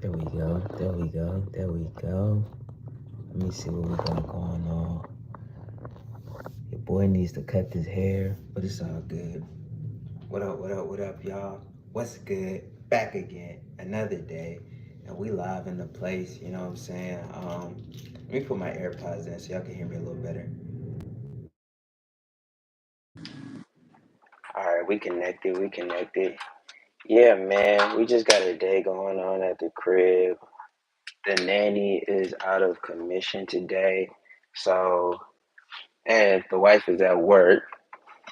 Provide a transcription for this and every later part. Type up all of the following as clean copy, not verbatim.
There we go. There we go. There we go. Let me see what we got going on. Your boy needs to cut his hair, but it's all good. What up, what up, what up, y'all? What's good? Back again. Another day. And we live in the place, you know what I'm saying? Let me put my AirPods in so y'all can hear me a little better. Alright, we connected, we connected. Yeah, man, we just got a day going on at the crib. The nanny is out of commission today. So, and the wife is at work.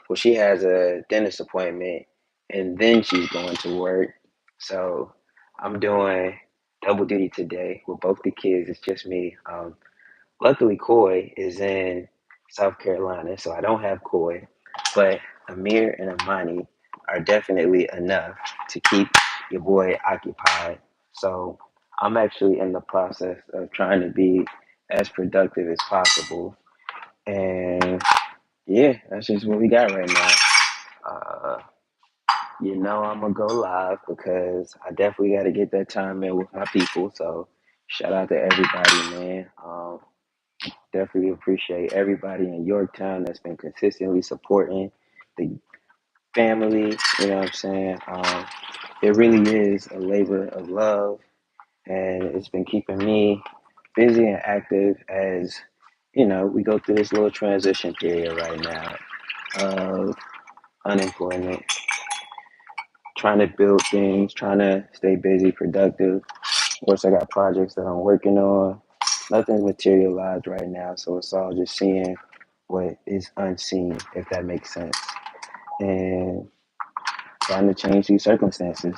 Well, she has a dentist appointment and then she's going to work. So I'm doing double duty today with both the kids. It's just me. Luckily, Coy is in South Carolina, so I don't have Coy, but Amir and Amani are definitely enough to keep your boy occupied. So I'm actually in the process of trying to be as productive as possible. And yeah, that's just what we got right now. Uh, I'm gonna go live because I definitely got to get that time in with my people. So shout out to everybody, man. Definitely appreciate everybody in Yorktown that's been consistently supporting the family. You know what I'm saying? It really is a labor of love, and it's been keeping me busy and active as we go through this little transition period right now of unemployment, trying to build things, trying to stay busy, productive. Of course, I got projects that I'm working on. Nothing's materialized right now, so it's all just seeing what is unseen, if that makes sense, and trying to change these circumstances.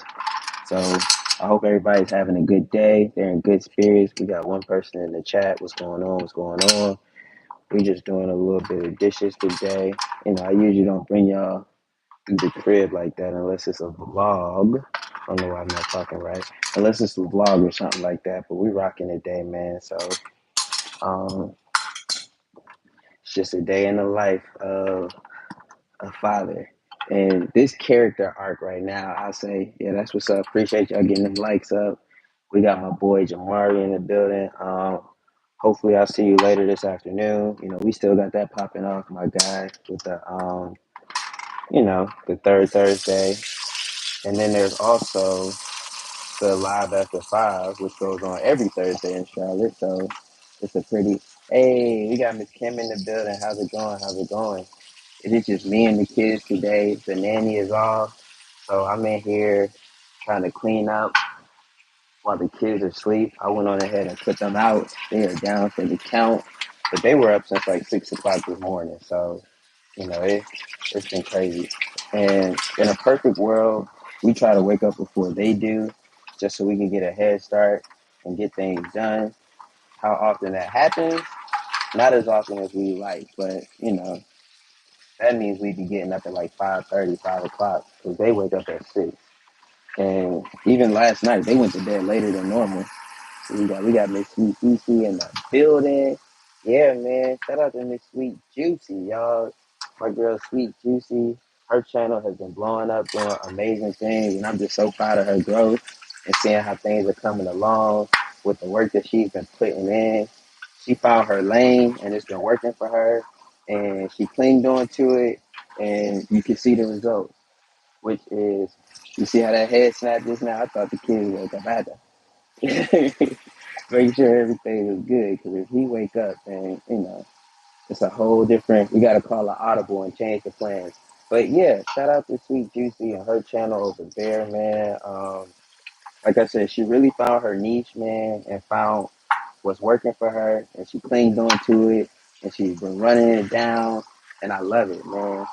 So I hope everybody's having a good day. They're in good spirits. We got one person in the chat. What's going on? What's going on? We just doing a little bit of dishes today. I usually don't bring y'all through the crib like that unless it's a vlog. I don't know why I'm not talking right. Unless it's a vlog or something like that. But we rocking today, man. So um, it's just a day in the life of a father. And this character arc right now, I'll say, yeah, that's what's up. Appreciate y'all getting them likes up. We got my boy Jamari in the building. Hopefully I'll see you later this afternoon. We still got that popping off, my guy, with the third Thursday. And then there's also the Live After Five, which goes on every Thursday in Charlotte. So it's a pretty, hey, we got Miss Kim in the building. How's it going? How's it going? It is just me and the kids today. The nanny is off. So I'm in here trying to clean up while the kids are asleep. I went on ahead and put them out. They are down for the count. But they were up since like 6 o'clock this morning. So, it's been crazy. And in a perfect world, we try to wake up before they do, just so we can get a head start and get things done. How often that happens? Not as often as we like, but that means we'd be getting up at like 5:30, 5 o'clock, because they wake up at 6. And even last night, they went to bed later than normal. So we got Miss Sweet Juicy in the building. Yeah, man. Shout out to Miss Sweet Juicy, y'all. My girl Sweet Juicy. Her channel has been blowing up, doing amazing things, and I'm just so proud of her growth and seeing how things are coming along with the work that she's been putting in. She found her lane, and it's been working for her, and she clinged on to it, and you can see the results, which is, you see how that head snapped just now? I thought the kid woke up. I had to make sure everything was good, because if he wake up, then it's a whole different. We got to call an audible and change the plans. But yeah, shout out to Sweet Juicy and her channel over there, man. Like I said, she really found her niche, man, and found what's working for her, and she clinged on to it, and she's been running it down, and I love it, man.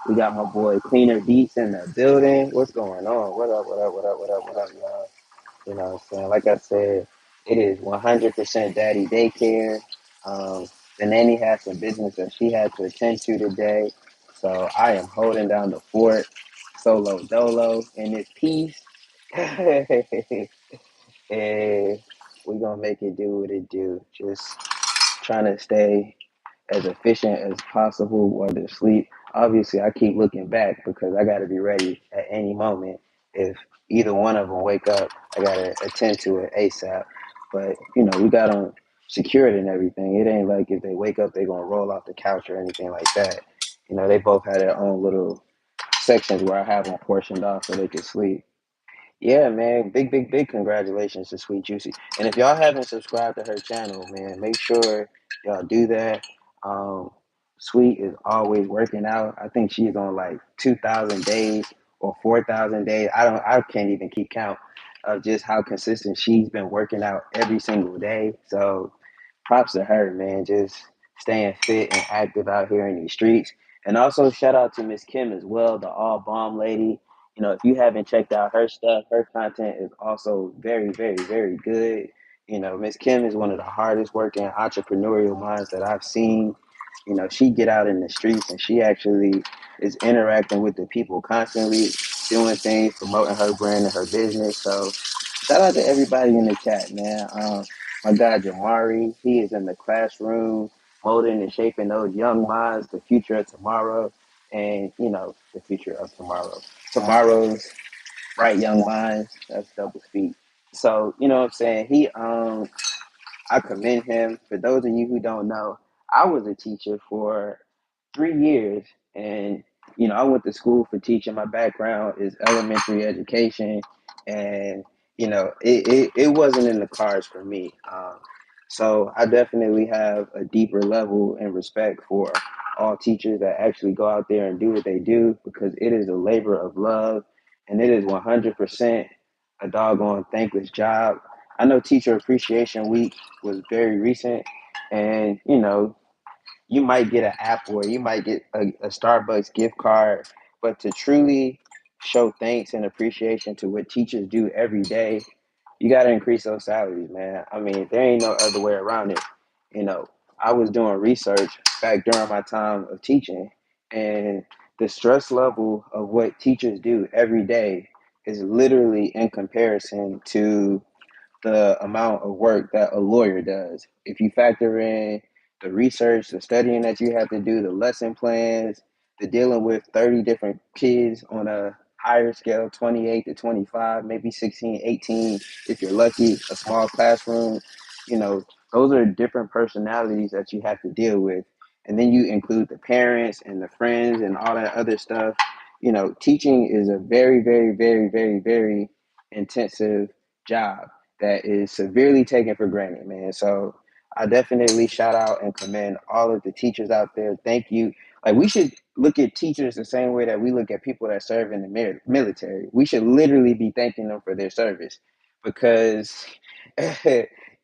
We got my boy Cleaner Beats in the building. What's going on? What up? What up? What up? What up? What up, y'all? You know what I'm saying? Like I said, it is 100% daddy daycare. Um, the nanny has some business that she had to attend to today. So I am holding down the fort, solo dolo, in this piece. And we're going to make it do what it do. Just trying to stay as efficient as possible while they're asleep. Obviously, I keep looking back because I got to be ready at any moment if either one of them wake up, I gotta attend to it ASAP. But we got them secured and everything. It ain't like if they wake up, they gonna roll off the couch or anything like that. They both had their own little sections where I have them portioned off so they can sleep. Yeah, man. Big, big, big congratulations to Sweet Juicy. And if y'all haven't subscribed to her channel, man, make sure y'all do that. Um, Sweet is always working out. I think she's on like 2,000 days or 4,000 days. I can't even keep count of just how consistent she's been working out every single day. So props to her, man. Just staying fit and active out here in these streets. And also shout out to Miss Kim as well, the all bomb lady. If you haven't checked out her stuff, her content is also very, very, very good. Miss Kim is one of the hardest working entrepreneurial minds that I've seen. She get out in the streets and she actually is interacting with the people constantly, doing things, promoting her brand and her business. So shout out to everybody in the chat, man. My guy Jamari, he is in the classroom, molding and shaping those young minds, the future of tomorrow, and the future of tomorrow. Tomorrow's bright young minds. That's double speak. So what I'm saying. I commend him. For those of you who don't know, I was a teacher for 3 years, and I went to school for teaching. My background is elementary education, and it wasn't in the cards for me. So I definitely have a deeper level and respect for all teachers that actually go out there and do what they do, because it is a labor of love, and it is 100% a doggone thankless job. I know Teacher Appreciation Week was very recent, and you might get an app or you might get a Starbucks gift card, but to truly show thanks and appreciation to what teachers do every day, you got to increase those salaries, man. I mean, there ain't no other way around it. You know, I was doing research back during my time of teaching, and the stress level of what teachers do every day is literally in comparison to the amount of work that a lawyer does. If you factor in the research, the studying that you have to do, the lesson plans, the dealing with 30 different kids on a higher scale, 28 to 25, maybe 16, 18, if you're lucky, a small classroom, those are different personalities that you have to deal with. And then you include the parents and the friends and all that other stuff. Teaching is a very, very, very, very, very intensive job that is severely taken for granted, man. So I definitely shout out and commend all of the teachers out there. Thank you. Like, we should look at teachers the same way that we look at people that serve in the military. We should literally be thanking them for their service, because,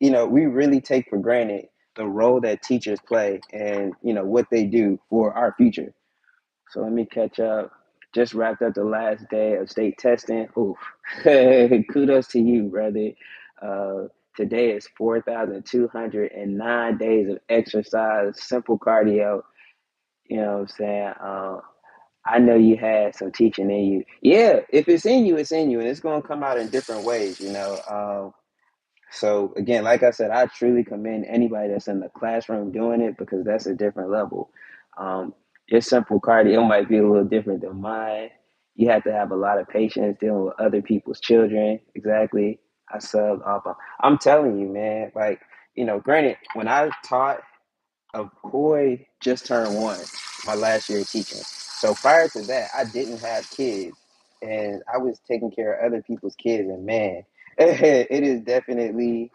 we really take for granted the role that teachers play and, what they do for our future. So let me catch up. Just wrapped up the last day of state testing. Oof. Kudos to you, brother. Uh, Today is 4,209 days of exercise, simple cardio. You know what I'm saying? I know you had some teaching in you. Yeah, if it's in you, it's in you, and it's going to come out in different ways. So again, like I said, I truly commend anybody that's in the classroom doing it, because that's a different level. Your simple cardio might be a little different than mine. You have to have a lot of patience dealing with other people's children. Exactly. I subbed off. I'm telling you, man. Like, granted, when I taught, a boy just turned one my last year of teaching. So prior to that, I didn't have kids, and I was taking care of other people's kids. And man, it is definitely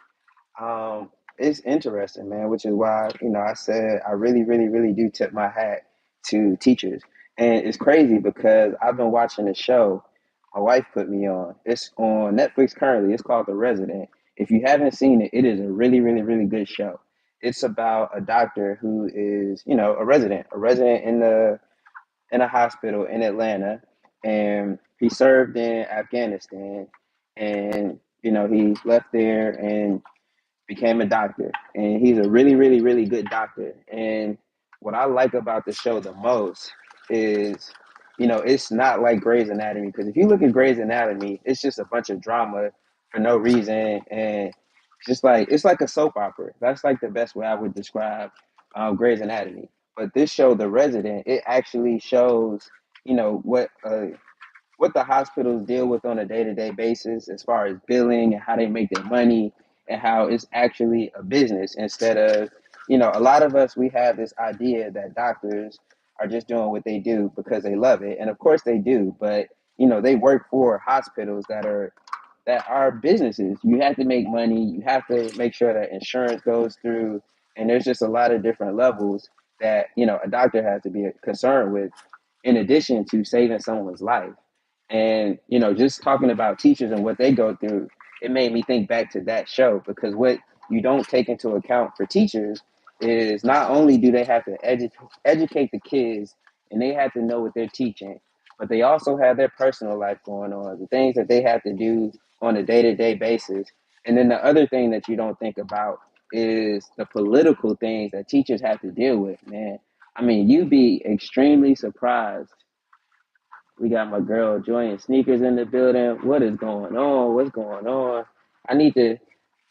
it's interesting, man, which is why, I said I really, really, really do tip my hat to teachers. And it's crazy because I've been watching a show my wife put me on. It's on Netflix currently. It's called The Resident. If you haven't seen it, it is a really, really, really good show. It's about a doctor who is, a resident in a hospital in Atlanta, and he served in Afghanistan, and he left there and became a doctor, and he's a really, really, really good doctor. And what I like about the show the most is, it's not like Grey's Anatomy, because if you look at Grey's Anatomy, it's just a bunch of drama for no reason, and just like it's like a soap opera. That's like the best way I would describe Grey's Anatomy. But this show, The Resident, it actually shows, what what the hospitals deal with on a day-to-day basis as far as billing and how they make their money and how it's actually a business instead of, a lot of us, we have this idea that doctors are just doing what they do because they love it. And of course they do, but they work for hospitals that are businesses. You have to make money. You have to make sure that insurance goes through. And there's just a lot of different levels that, a doctor has to be concerned with in addition to saving someone's life. And, just talking about teachers and what they go through, it made me think back to that show because what you don't take into account for teachers is not only do they have to educate the kids and they have to know what they're teaching, but they also have their personal life going on, the things that they have to do on a day-to-day basis. And then the other thing that you don't think about is the political things that teachers have to deal with, man. I mean, you'd be extremely surprised. We got my girl Joy and Sneakers in the building. What is going on? What's going on? I need to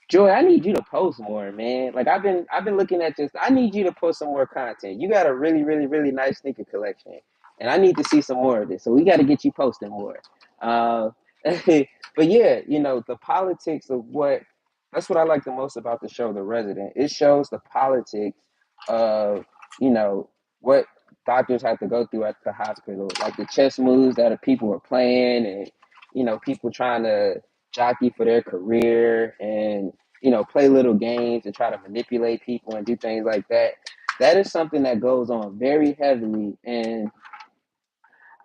Joy, I need you to post more, man. Like I've been looking at this. I need you to post some more content. You got a really, really, really nice sneaker collection, and I need to see some more of this. So we got to get you posting more. Uh, but yeah, the politics of what that's what I like the most about the show, The Resident. It shows the politics of you know what doctors have to go through at the hospital, like the chess moves that people are playing, and people trying to jockey for their career and play little games and try to manipulate people and do things like that. That is something that goes on very heavily. And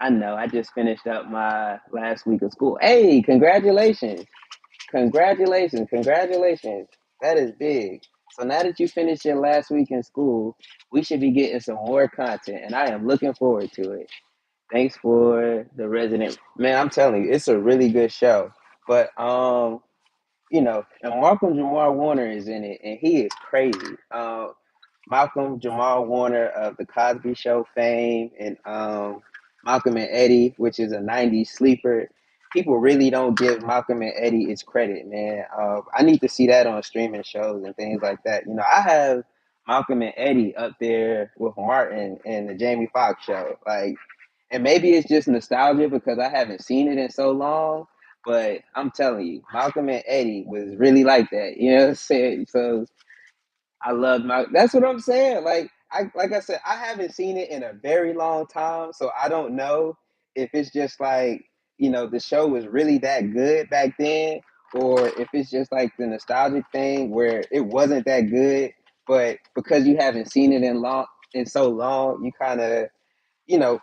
I know I just finished up my last week of school. Hey, congratulations. Congratulations. Congratulations. That is big. So now that you finished your last week in school, we should be getting some more content. And I am looking forward to it. Thanks for the resident. Man, I'm telling you, it's a really good show. But and Malcolm Jamal Warner is in it, and he is crazy. Malcolm Jamal Warner of the Cosby Show fame, and Malcolm and Eddie, which is a '90s sleeper. People really don't give Malcolm and Eddie its credit, man. I need to see that on streaming shows and things like that. I have Malcolm and Eddie up there with Martin and the Jamie Foxx show, like, and maybe it's just nostalgia because I haven't seen it in so long. But I'm telling you, Malcolm and Eddie was really like that. You know what I'm saying? So I love my. That's what I'm saying. Like I said, I haven't seen it in a very long time, so I don't know if it's just like the show was really that good back then, or if it's just like the nostalgic thing where it wasn't that good, but because you haven't seen it in so long, you kind of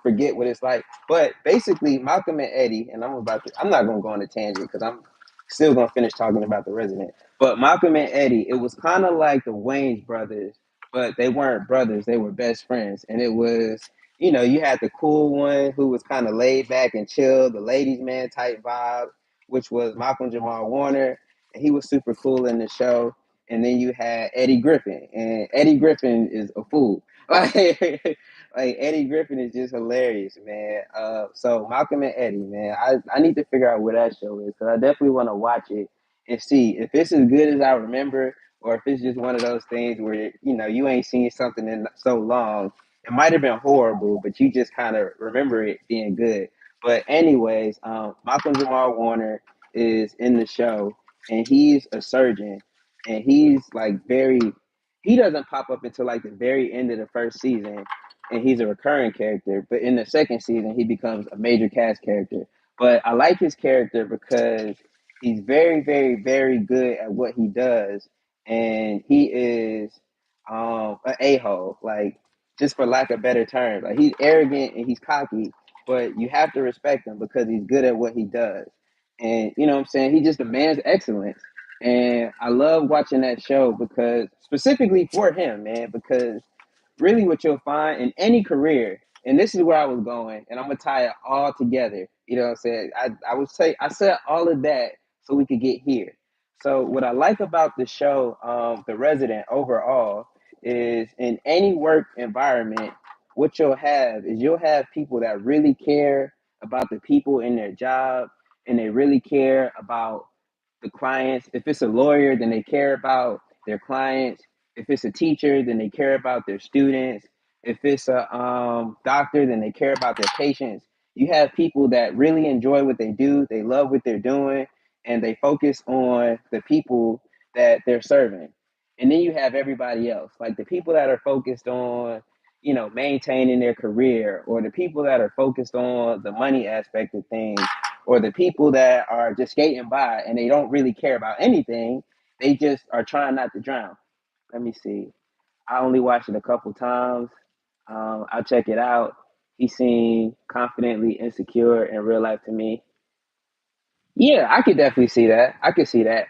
forget what it's like. But basically, Malcolm and Eddie, and I'm not gonna go on a tangent because I'm still gonna finish talking about the resident. But Malcolm and Eddie, it was kind of like the Wayne's brothers, but they weren't brothers, they were best friends. And it was, you had the cool one who was kind of laid back and chill, the ladies' man type vibe, which was Malcolm Jamal Warner, and he was super cool in the show. And then you had Eddie Griffin, and Eddie Griffin is a fool. Like Eddie Griffin is just hilarious, man. So Malcolm and Eddie, man, I need to figure out what that show is because I definitely want to watch it and see if it's as good as I remember, or if it's just one of those things where you ain't seen something in so long. It might have been horrible, but you just kind of remember it being good. But anyways, Malcolm Jamal Warner is in the show, and he's a surgeon, and he's like very. He doesn't pop up until like the very end of the first season, and he's a recurring character. But in the second season, he becomes a major cast character. But I like his character because he's very, very, very good at what he does, and he is an a-hole, like just for lack of better terms. Like he's arrogant and he's cocky, but you have to respect him because he's good at what he does. And you know what I'm saying? He just demands excellence. And I love watching that show because specifically for him, man, because really what you'll find in any career, and this is where I was going, and I'm gonna tie it all together. You know what I'm saying? I would say I said all of that so we could get here. So what I like about the show, The Resident overall, is in any work environment, what you'll have is you'll have people that really care about the people in their job, and they really care about the clients. If it's a lawyer, then they care about their clients. If it's a teacher, then they care about their students. If it's a doctor, then they care about their patients. You have people that really enjoy what they do, they love what they're doing, and they focus on the people that they're serving. And then you have everybody else, like the people that are focused on, maintaining their career, or the people that are focused on the money aspect of things, or the people that are just skating by and they don't really care about anything. They just are trying not to drown. Let me see. I only watched it a couple times. I'll check it out. He seemed confidently insecure in real life to me. Yeah, I could definitely see that. I could see that.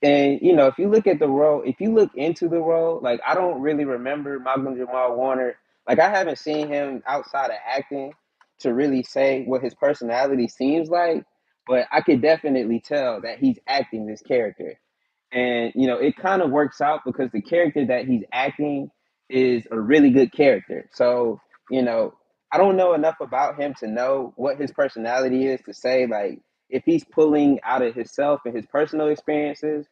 And if you look at the role, if you look into the role, like I don't really remember Malcolm Jamal Warner. Like I haven't seen him outside of acting to really say what his personality seems like, but I could definitely tell that he's acting this character. And it kind of works out because the character that he's acting is a really good character. So you know I don't know enough about him to know what his personality is to say like if he's pulling out of himself and his personal experiences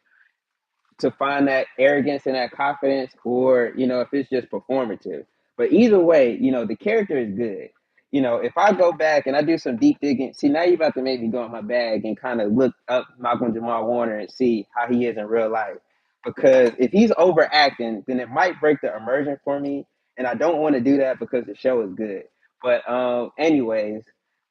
to find that arrogance and that confidence, or if it's just performative. But either way, the character is good. If I go back and I do some deep digging, see now you're about to make me go in my bag and kind of look up Malcolm Jamal Warner and see how he is in real life. Because if he's overacting, then it might break the immersion for me, and I don't want to do that because the show is good. But anyways,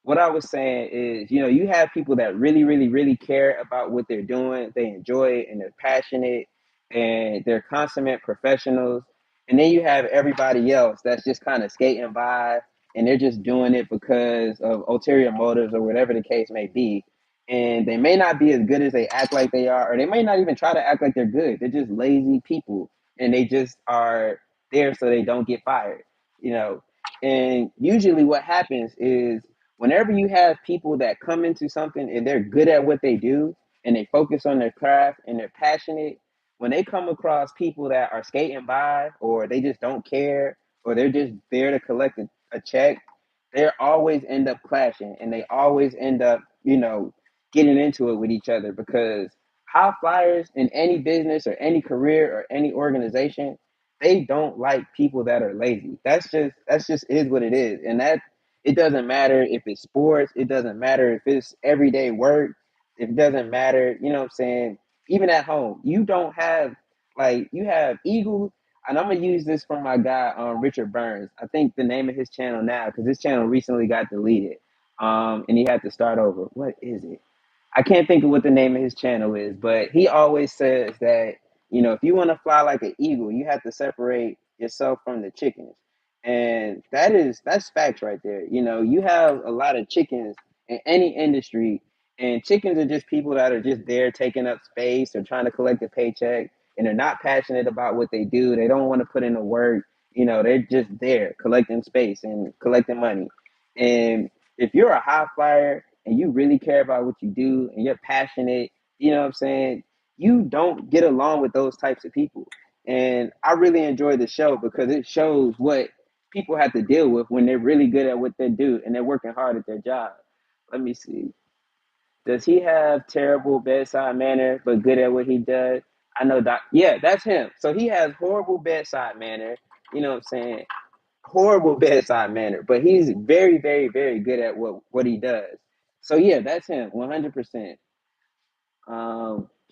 what I was saying is, you have people that really, really, really care about what they're doing. They enjoy it and they're passionate and they're consummate professionals. And then you have everybody else that's just kind of skating by and they're just doing it because of ulterior motives or whatever the case may be. And they may not be as good as they act like they are, or they may not even try to act like they're good. They're just lazy people and they just are there so they don't get fired, you know. And usually what happens is whenever you have people that come into something and they're good at what they do and they focus on their craft and they're passionate, when they come across people that are skating by or they just don't care or they're just there to collect a check, they always end up clashing and they always end up, getting into it with each other because high flyers in any business or any career or any organization, they don't like people that are lazy. That's just is what it is. And that it doesn't matter if it's sports, it doesn't matter if it's everyday work, it doesn't matter, you know what I'm saying? Even at home, you don't have like you have Eagles, and I'm gonna use this from my guy Richard Burns. I think the name of his channel now, because his channel recently got deleted. And he had to start over. What is it? I can't think of what the name of his channel is, but he always says that, if you want to fly like an eagle, you have to separate yourself from the chickens. And that's facts right there. You have a lot of chickens in any industry, and chickens are just people that are just there taking up space or trying to collect a paycheck, and they're not passionate about what they do. They don't want to put in the work. They're just there collecting space and collecting money. And if you're a high flyer and you really care about what you do and you're passionate, you know what I'm saying? You don't get along with those types of people. And I really enjoy the show because it shows what people have to deal with when they're really good at what they do and they're working hard at their job. Let me see. Does he have terrible bedside manner but good at what he does? I know Doc. Yeah, that's him. So he has horrible bedside manner. You know what I'm saying? Horrible bedside manner, but he's very, very, very good at what he does. So yeah, that's him, 100%.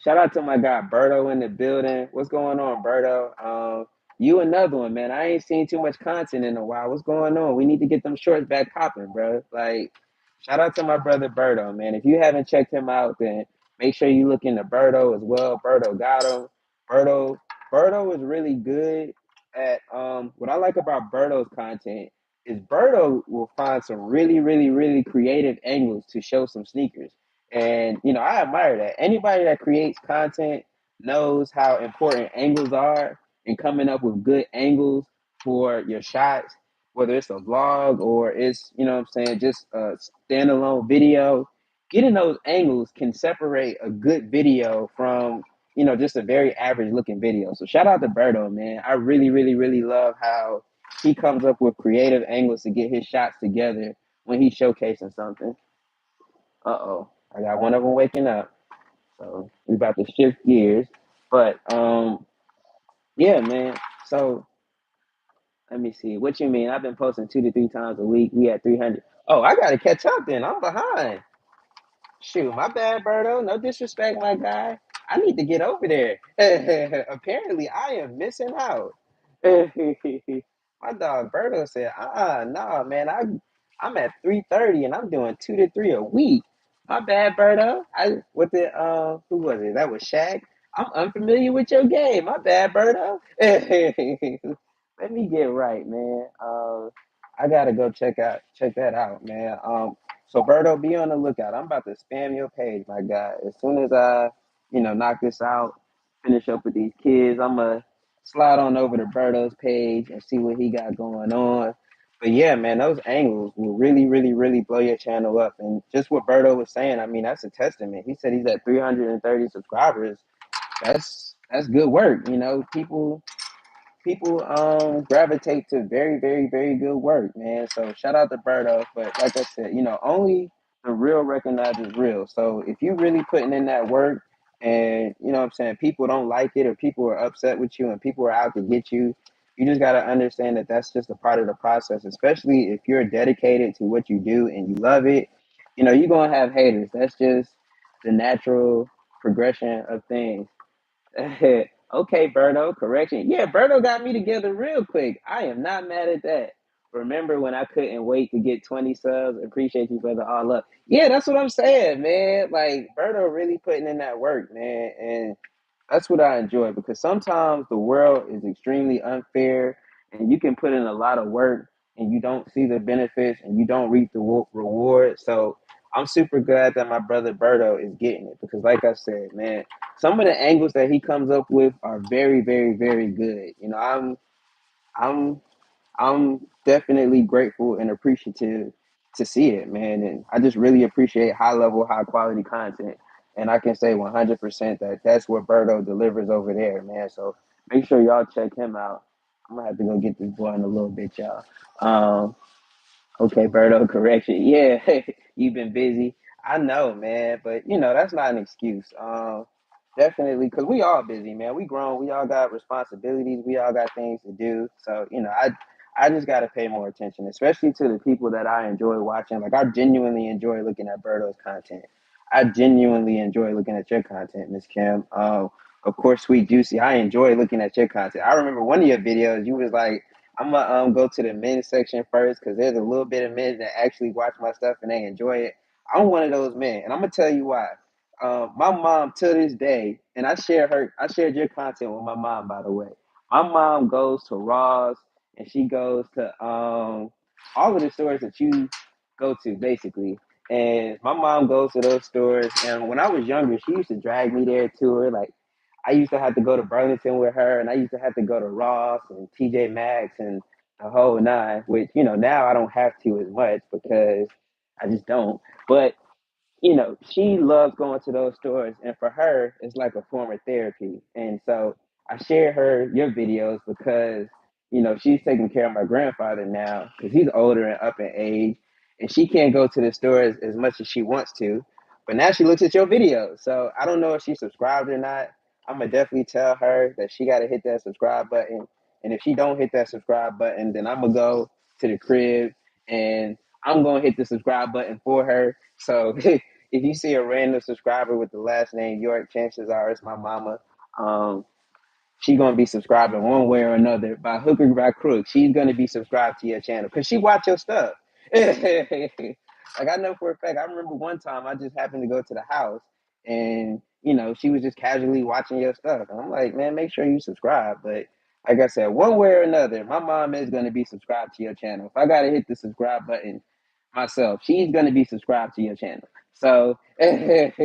Shout out to my guy Berto in the building. What's going on, Berto? You another one, man. I ain't seen too much content in a while. What's going on? We need to get them shorts back popping, bro. Like, shout out to my brother Berto, man. If you haven't checked him out, then make sure you look into Berto as well. Berto got him. Berto, Berto is really good at what I like about Berto's content is Berto will find some really, really, really creative angles to show some sneakers. And I admire that. Anybody that creates content knows how important angles are and coming up with good angles for your shots, whether it's a vlog or it's, what I'm saying, just a standalone video. Getting those angles can separate a good video from, just a very average looking video. So shout out to Berto, man. I really, really, really love how he comes up with creative angles to get his shots together when he's showcasing something. Uh-oh. I got one of them waking up. So we about to shift gears. But yeah, man. So Let me see. What you mean? I've been posting 2 to 3 times a week. We at 300. Oh, I gotta catch up then. I'm behind. Shoot, my bad, Berto. No disrespect, my guy. I need to get over there. Apparently, I am missing out. My dog Berto said, nah, man. I'm at 3:30 and I'm doing 2 to 3 a week. My bad, Berto. I with the who was it? That was Shaq. I'm unfamiliar with your game. My bad, Berto. Let me get right, man. I gotta go check that out, man. So Berto, be on the lookout. I'm about to spam your page, my guy. As soon as I, knock this out, finish up with these kids, I'm gonna slide on over to Berto's page and see what he got going on. But yeah, man, those angles will really, really, really blow your channel up. And just what Berto was saying, I mean, that's a testament. He said he's at 330 subscribers. That's good work. People gravitate to very, very, very good work, man. So shout out to Berto. But like I said, only the real recognizes real. So if you really putting in that work and you know what I'm saying, people don't like it or people are upset with you and people are out to get you just gotta understand that that's just a part of the process, especially if you're dedicated to what you do and you love it. You're gonna have haters. That's just the natural progression of things. Okay, Berto, correction. Yeah, Berto got me together real quick. I am not mad at that. Remember when I couldn't wait to get 20 subs? Appreciate you, brother. All up. Yeah, that's what I'm saying, man. Like, Berto really putting in that work, man. And that's what I enjoy because sometimes the world is extremely unfair and you can put in a lot of work and you don't see the benefits and you don't reap the reward. So I'm super glad that my brother Berto is getting it because, like I said, man, some of the angles that he comes up with are very, very, very good. I'm I'm definitely grateful and appreciative to see it, man. And I just really appreciate high level, high quality content. And I can say 100% that that's what Berto delivers over there, man. So make sure y'all check him out. I'm gonna have to go get this boy in a little bit, y'all. Okay, Berto, correction. Yeah, you've been busy. I know, man, but that's not an excuse. Definitely, because we all busy, man. We grown. We all got responsibilities. We all got things to do. So, I just got to pay more attention, especially to the people that I enjoy watching. Like, I genuinely enjoy looking at Berto's content. I genuinely enjoy looking at your content, Miss Kim. Of course, Sweet Juicy. I enjoy looking at your content. I remember one of your videos. You was like, I'm gonna go to the men's section first because there's a little bit of men that actually watch my stuff and they enjoy it. I'm one of those men, and I'm gonna tell you why. My mom to this day, and I shared your content with my mom, by the way. My mom goes to Ross and she goes to all of the stores that you go to, basically. And my mom goes to those stores, and when I was younger, she used to drag me there to her. Like I used to have to go to Burlington with her, and I used to have to go to Ross and TJ Maxx and the whole nine. Which now I don't have to as much because I just don't. But she loves going to those stores, and for her, it's like a form of therapy. And so I share her your videos because she's taking care of my grandfather now because he's older and up in age, and she can't go to the stores as much as she wants to. But now she looks at your videos, so I don't know if she's subscribed or not. I'm gonna definitely tell her that she got to hit that subscribe button, and if she don't hit that subscribe button, then I'm gonna go to the crib and I'm gonna hit the subscribe button for her. So if you see a random subscriber with the last name York, chances are it's my mama. Um, she gonna be subscribing one way or another by hook or by crook. She's gonna be subscribed to your channel because she watch your stuff. Like I know for a fact. I remember one time I just happened to go to the house and she was just casually watching your stuff, and I'm like, man, make sure you subscribe. But like I said, one way or another, my mom is gonna be subscribed to your channel. If I gotta hit the subscribe button myself, she's gonna be subscribed to your channel. So let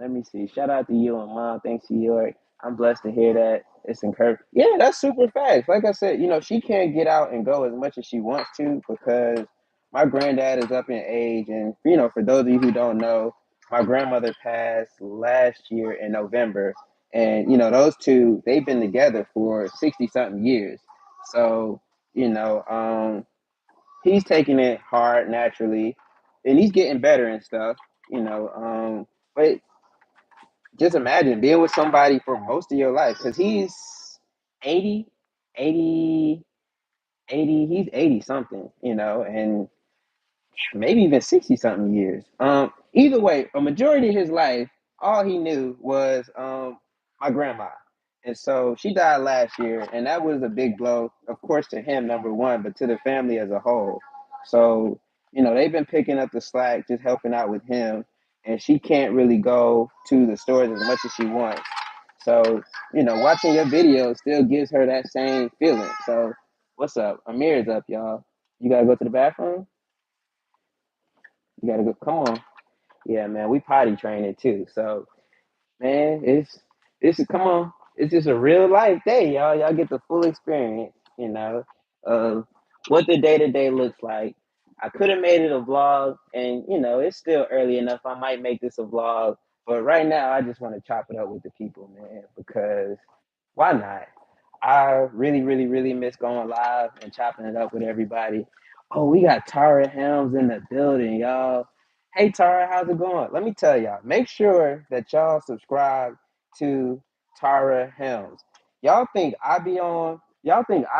me see. Shout out to you and mom. Thanks to York. I'm blessed to hear that. It's encouraging. Yeah, that's super facts. Like I said, she can't get out and go as much as she wants to because my granddad is up in age. And, for those of you who don't know, my grandmother passed last year in November. And, those two, they've been together for 60 something years. So, he's taking it hard naturally and he's getting better and stuff, but just imagine being with somebody for most of your life because he's 80. 80, 80. He's 80 something, and maybe even 60 something years. Either way, a majority of his life, all he knew was my grandma. And so she died last year, and that was a big blow, of course, to him, number one, but to the family as a whole. So, they've been picking up the slack, just helping out with him, and she can't really go to the stores as much as she wants. So, watching your video still gives her that same feeling. So, what's up? Amir's up, y'all. You gotta go to the bathroom? You gotta go. Come on. Yeah, man. We potty training too. So, man, come on. It's just a real life day, y'all. Y'all get the full experience, of what the day to day looks like. I could have made it a vlog, and it's still early enough. I might make this a vlog, but right now I just want to chop it up with the people, man, because why not? I really, really, really miss going live and chopping it up with everybody. Oh, we got Tara Helms in the building, y'all. Hey, Tara, how's it going? Let me tell y'all, make sure that y'all subscribe to Tara Helms. Y'all think I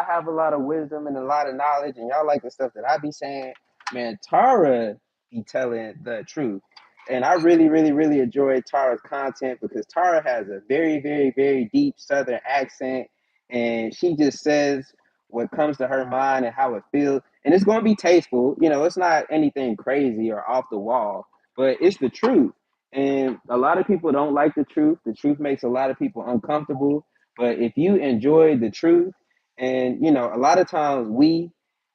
have a lot of wisdom and a lot of knowledge, and y'all like the stuff that I be saying. Man, Tara be telling the truth. And I really, really, really enjoy Tara's content because Tara has a very, very, very deep Southern accent, and she just says what comes to her mind and how it feels. And it's going to be tasteful. It's not anything crazy or off the wall, but it's the truth. And a lot of people don't like the truth. The truth makes a lot of people uncomfortable. But if you enjoy the truth, and a lot of times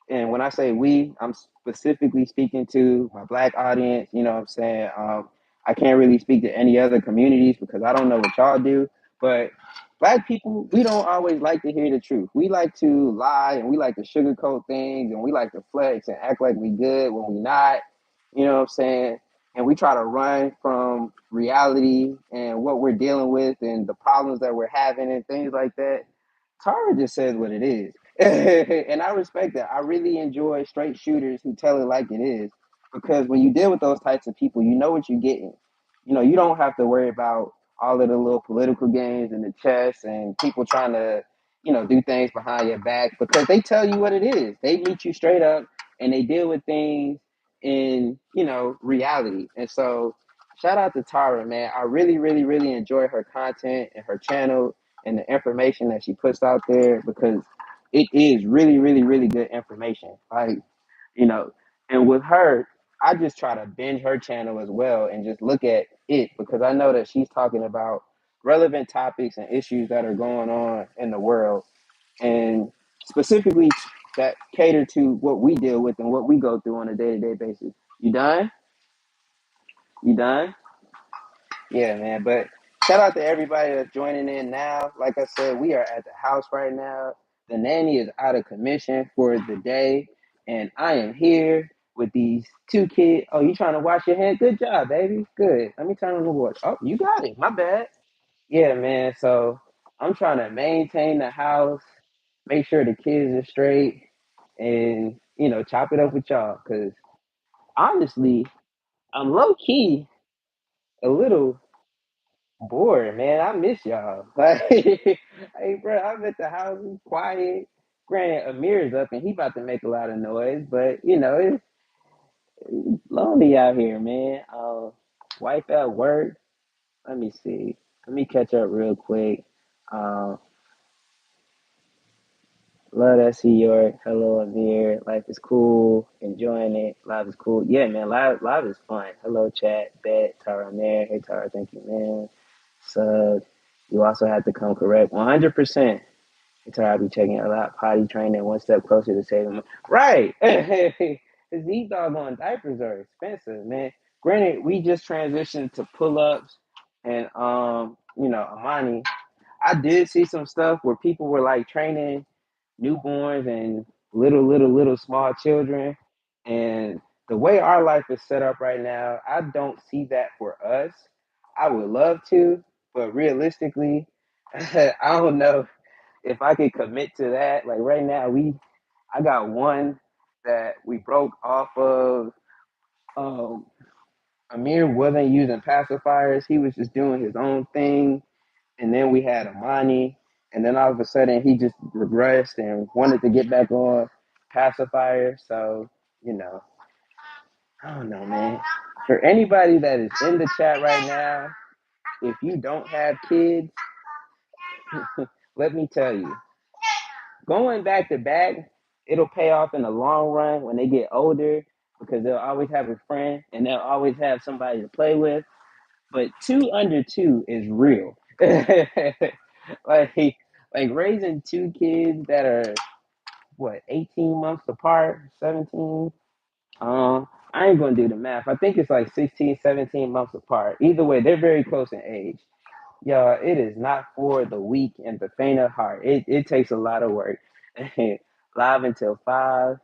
and when I say we, I'm specifically speaking to my black audience. You know what I'm saying? I can't really speak to any other communities because I don't know what y'all do. But black people, we don't always like to hear the truth. We like to lie and we like to sugarcoat things and we like to flex and act like we good when we not. You know what I'm saying? And we try to run from reality and what we're dealing with and the problems that we're having and things like that. Tara just says what it is. And I respect that. I really enjoy straight shooters who tell it like it is because when you deal with those types of people, you know what you're getting. You don't have to worry about all of the little political games and the chess and people trying to, do things behind your back because they tell you what it is. They meet you straight up and they deal with things in, reality. And so shout out to Tara, man. I really, really, really enjoy her content and her channel and the information that she puts out there because it is really, really, really good information. Like, you know, and with her, I just try to binge her channel as well and just look at it because I know that she's talking about relevant topics and issues that are going on in the world and specifically that cater to what we deal with and what we go through on a day-to-day basis. You done? You done? Yeah, man. But shout out to everybody that's joining in now. Like I said, we are at the house right now. The nanny is out of commission for the day, and I am here with these two kids. Oh, you trying to wash your hands? Good job, baby. Good. Let me turn on the water. Oh, you got it. My bad. Yeah, man. So I'm trying to maintain the house, make sure the kids are straight, and chop it up with y'all. Cause honestly, I'm low key a little bored, man. I miss y'all. Like, hey, bro, I'm at the house, it's quiet. Granted, Amir's up and he about to make a lot of noise, but it's lonely out here, man. Wife at work. Let me see. Let me catch up real quick. Um, Love that, see your hello Amir. Life is cool. Enjoying it. Live is cool. Yeah, man. Live is fun. Hello, chat. Bet Tara Amir. Hey, Tara. Thank you, man. So you also have to come correct 100%. So I'll be checking a lot, potty training, one step closer to saving money. Right. Because these doggone diapers are expensive, man. Granted, we just transitioned to pull-ups and Amani. I did see some stuff where people were like training newborns and little small children. And the way our life is set up right now, I don't see that for us. I would love to, but realistically, I don't know if I could commit to that. Like right now, I got one that we broke off of. Um, Amir wasn't using pacifiers; he was just doing his own thing. And then we had Amani. and then all of a sudden he just regressed and wanted to get back on pacifier. So you know, I don't know, man. For anybody that is in the chat right now, if you don't have kids, let me tell you, going back to back, it'll pay off in the long run when they get older because they'll always have a friend and they'll always have somebody to play with. But two under two is real. like like raising two kids that are what 18 months apart, 17. I ain't gonna do the math. I think it's like 16, 17 months apart. Either way, they're very close in age. Y'all, it is not for the weak and the faint of heart. It takes a lot of work. Live until 5.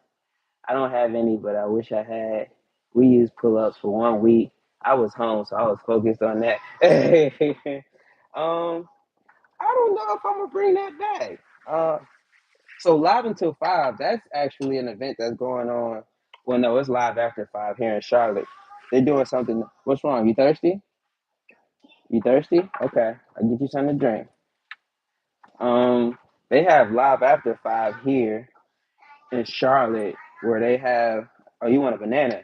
I don't have any, but I wish I had. We used pull ups for 1 week. I was home, so I was focused on that. I don't know if I'm gonna bring that back. So live until 5. That's actually an event that's going on. Well, no, it's live after 5 here in Charlotte. They're doing something. What's wrong? You thirsty? You thirsty? Okay, I'll get you something to drink. They have live after 5 here in Charlotte, where they have. Oh, you want a banana?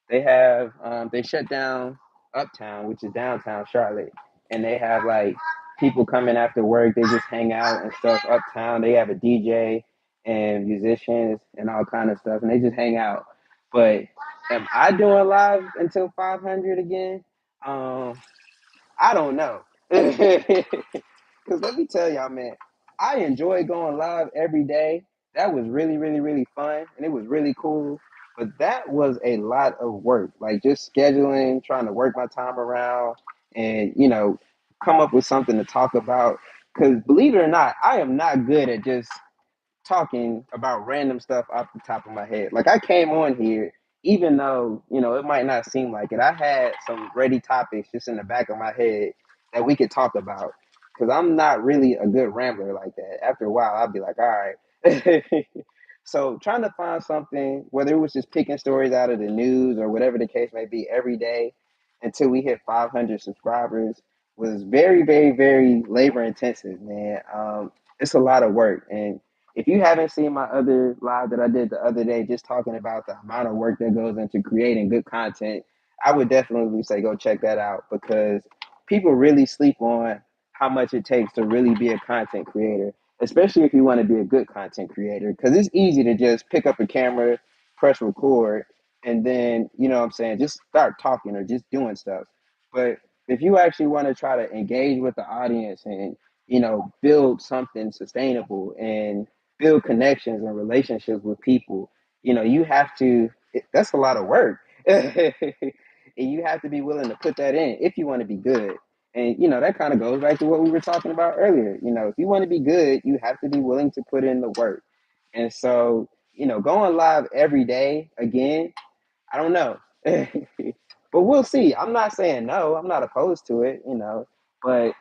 They have they shut down Uptown, which is downtown Charlotte, and they have like people coming after work. They just hang out and stuff uptown. They have a DJ and musicians and all kind of stuff, and they just hang out. But am I doing live until 500 again? Um, I don't know. Because let me tell y'all, man, I enjoy going live every day. That was really, really, really fun, and it was really cool. But that was a lot of work, like just scheduling, trying to work my time around, and come up with something to talk about. Because believe it or not, I am not good at just talking about random stuff off the top of my head. Like I came on here, even though it might not seem like it. I had some ready topics just in the back of my head that we could talk about. Because I'm not really a good rambler like that. After a while, I'll be like, all right. So trying to find something, whether it was just picking stories out of the news or whatever the case may be, every day until we hit 500 subscribers was very, very, very labor intensive, man. It's a lot of work, and if you haven't seen my other live that I did the other day, just talking about the amount of work that goes into creating good content, I would definitely say go check that out because people really sleep on how much it takes to really be a content creator, especially if you want to be a good content creator. Because it's easy to just pick up a camera, press record, and then, what I'm saying, just start talking or just doing stuff. But if you actually want to try to engage with the audience and, build something sustainable and build connections and relationships with people, you have to, that's a lot of work. And you have to be willing to put that in if you want to be good. And, that kind of goes back to what we were talking about earlier. If you want to be good, you have to be willing to put in the work. And so, going live every day again, I don't know. But we'll see. I'm not saying no. I'm not opposed to it, but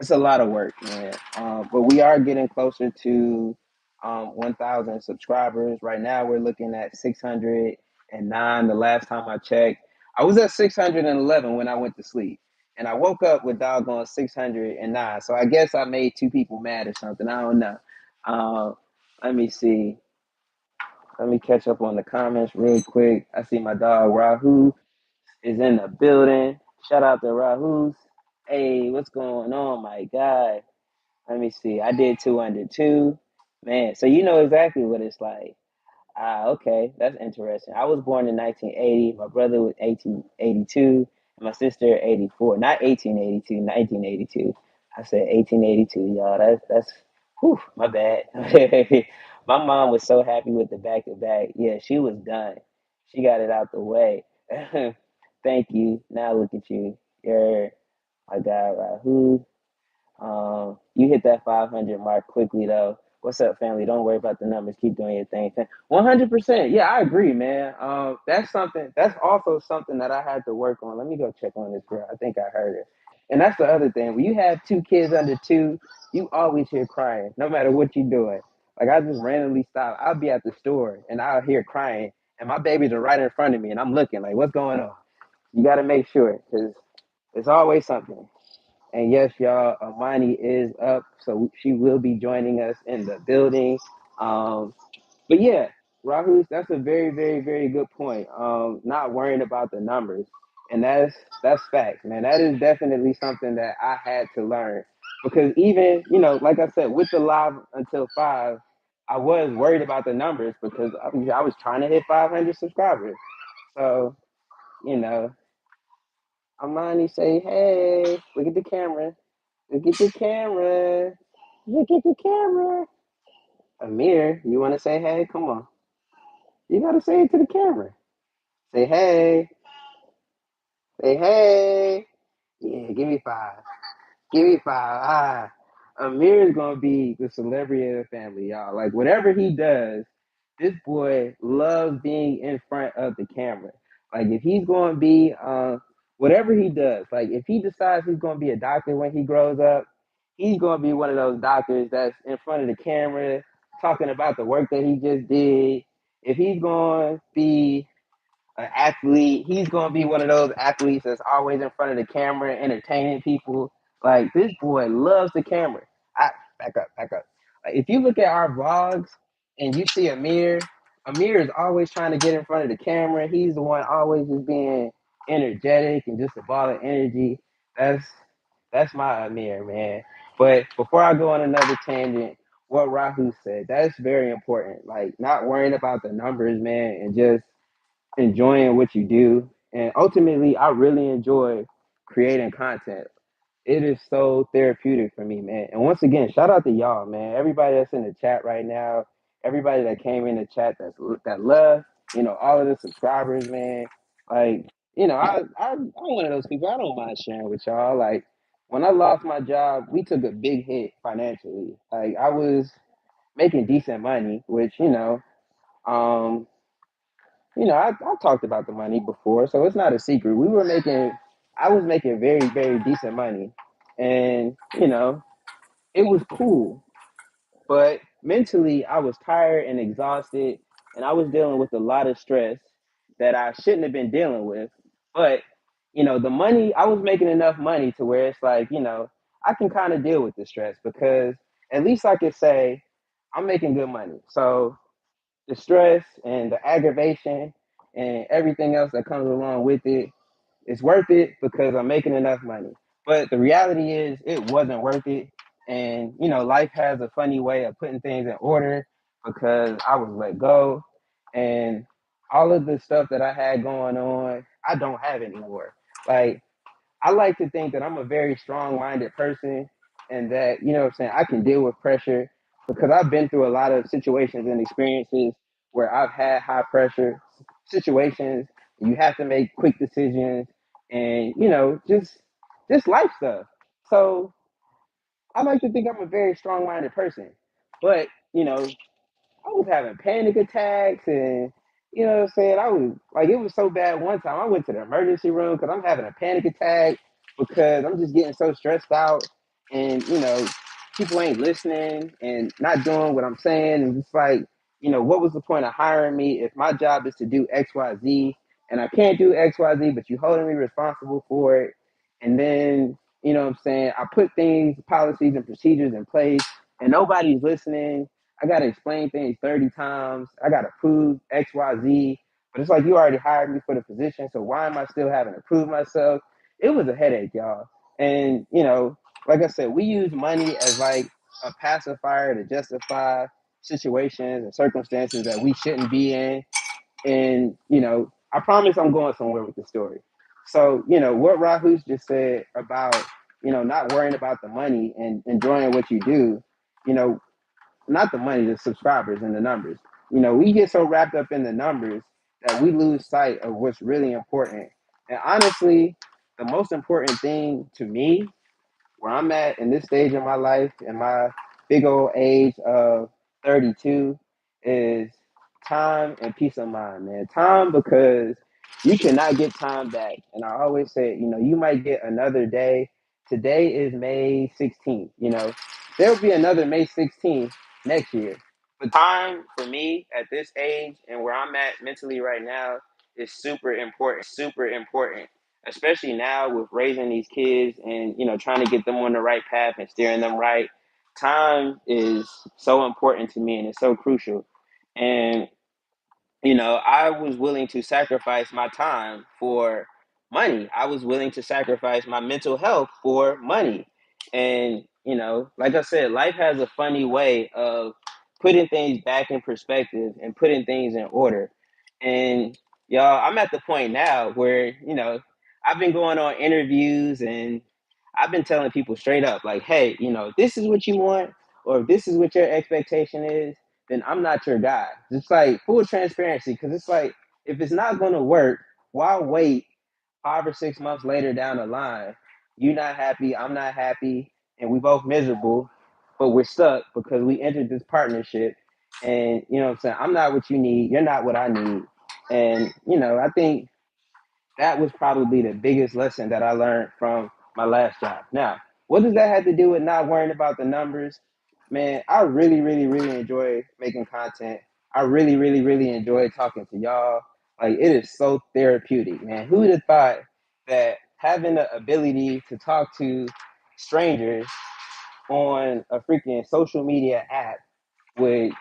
it's a lot of work, man. But we are getting closer to 1,000 subscribers. Right now, we're looking at 609. The last time I checked, I was at 611 when I went to sleep, and I woke up with doggone 609. So I guess I made two people mad or something. I don't know. Uh, Let me see. Let me catch up on the comments real quick. I see my dog Rahu is in the building. Shout out to Rahu's. Hey, what's going on, my guy? Let me see. I did 202. Man, so you know exactly what it's like. Ah, okay. That's interesting. I was born in 1980. My brother was 1882, and my sister 84. Not 1882, 1982. I said 1882, y'all. That's whew, my bad. My mom was so happy with the back to back. Yeah, she was done. She got it out the way. Thank you. Now look at you. You're my guy, Rahul. You hit that 500 mark quickly though. What's up, family? Don't worry about the numbers. Keep doing your thing. 100%. Yeah, I agree, man. That's something. That's also something that I had to work on. Let me go check on this girl. I think I heard her. And that's the other thing. When you have two kids under two, you always hear crying, no matter what you're doing. Like I just randomly stop. I'll be at the store and I'll hear crying, and my babies are right in front of me, and I'm looking like, what's going on? You got to make sure because it's always something. And yes, y'all, Amani is up, so she will be joining us in the building. Um, but yeah, Rahul, that's a very, very, very good point. Not worrying about the numbers, and that's facts, man. That is definitely something that I had to learn because even like I said, with the live until 5, I was worried about the numbers because I was trying to hit 500 subscribers. So you know, Amani say, "Hey, look at the camera, look at the camera, look at the camera." Amir, you want to say hey? Come on, you gotta say it to the camera. Say hey. Say hey. Yeah, give me 5. Give me 5. Amir is gonna be the celebrity of the family, y'all. Like whatever he does, this boy loves being in front of the camera. Like if he's gonna be whatever he does, like if he decides he's gonna be a doctor when he grows up, he's gonna be one of those doctors that's in front of the camera talking about the work that he just did. If he's gonna be an athlete. He's gonna be one of those athletes that's always in front of the camera, entertaining people. Like this boy loves the camera. I back up, back up. Like, if you look at our vlogs and you see Amir, Amir is always trying to get in front of the camera. He's the one always just being energetic and just a ball of energy. That's that's my Amir, man. But before I go on another tangent, what Rahu said, that's very important. Like not worrying about the numbers, man, and just enjoying what you do. And ultimately, I really enjoy creating content. It is so therapeutic for me, man. And once again, shout out to y'all, man. Everybody that's in the chat right now, everybody that came in the chat that love, all of the subscribers, man. Like, I'm one of those people. I don't mind sharing with y'all. Like, when I lost my job, we took a big hit financially. Like, I was making decent money, which um, I talked about the money before, so it's not a secret. I was making very, very decent money. And, it was cool. But mentally, I was tired and exhausted, and I was dealing with a lot of stress that I shouldn't have been dealing with. But, the money, I was making enough money to where it's like, I can kind of deal with the stress because at least I could say I'm making good money. So, the stress and the aggravation and everything else that comes along with it, it's worth it because I'm making enough money. But the reality is, it wasn't worth it. And, life has a funny way of putting things in order because I was let go. And all of the stuff that I had going on, I don't have anymore. Like, I like to think that I'm a very strong minded person and that, what I'm saying, I can deal with pressure because I've been through a lot of situations and experiences where I've had high pressure situations. You have to make quick decisions and, just life stuff. So I like to think I'm a very strong minded person. But, I was having panic attacks and what I'm saying? I was like it was so bad one time I went to the emergency room because I'm having a panic attack because I'm just getting so stressed out and people ain't listening and not doing what I'm saying and it's like, what was the point of hiring me if my job is to do XYZ and I can't do XYZ, but you holding me responsible for it. And then, what I'm saying, I put things, policies and procedures in place and nobody's listening. I gotta explain things 30 times. I gotta prove XYZ. But it's like you already hired me for the position, so why am I still having to prove myself? It was a headache, y'all. And like I said, we use money as like a pacifier to justify situations and circumstances that we shouldn't be in. And I promise I'm going somewhere with the story. So, what Rahus just said about, not worrying about the money and enjoying what you do, you know, not the money, the subscribers and the numbers. We get so wrapped up in the numbers that we lose sight of what's really important. And honestly, the most important thing to me, where I'm at in this stage of my life, in my big old age of 32, is time and peace of mind, man. Time because you cannot get time back. And I always say, you might get another day. Today is May 16th, there'll be another May 16th next year. But time for me at this age and where I'm at mentally right now is super important, super important. especially now with raising these kids and trying to get them on the right path and steering them right. Time is so important to me and it's so crucial. And I was willing to sacrifice my time for money. I was willing to sacrifice my mental health for money. And, like I said, life has a funny way of putting things back in perspective and putting things in order. And, y'all, I'm at the point now where, I've been going on interviews and I've been telling people straight up, like, hey, if this is what you want, or if this is what your expectation is, then I'm not your guy. It's like full transparency, because it's like if it's not going to work, why wait 5 or 6 months later down the line? You not happy, I'm not happy, and we both miserable, but we're stuck because we entered this partnership. And you know what I'm saying? I'm not what you need. You're not what I need. And I think that was probably the biggest lesson that I learned from my last job. Now, what does that have to do with not worrying about the numbers? Man, I really, really, really enjoy making content. I really, really, really enjoy talking to y'all. Like, it is so therapeutic, man. Who would have thought that having the ability to talk to strangers on a freaking social media app would,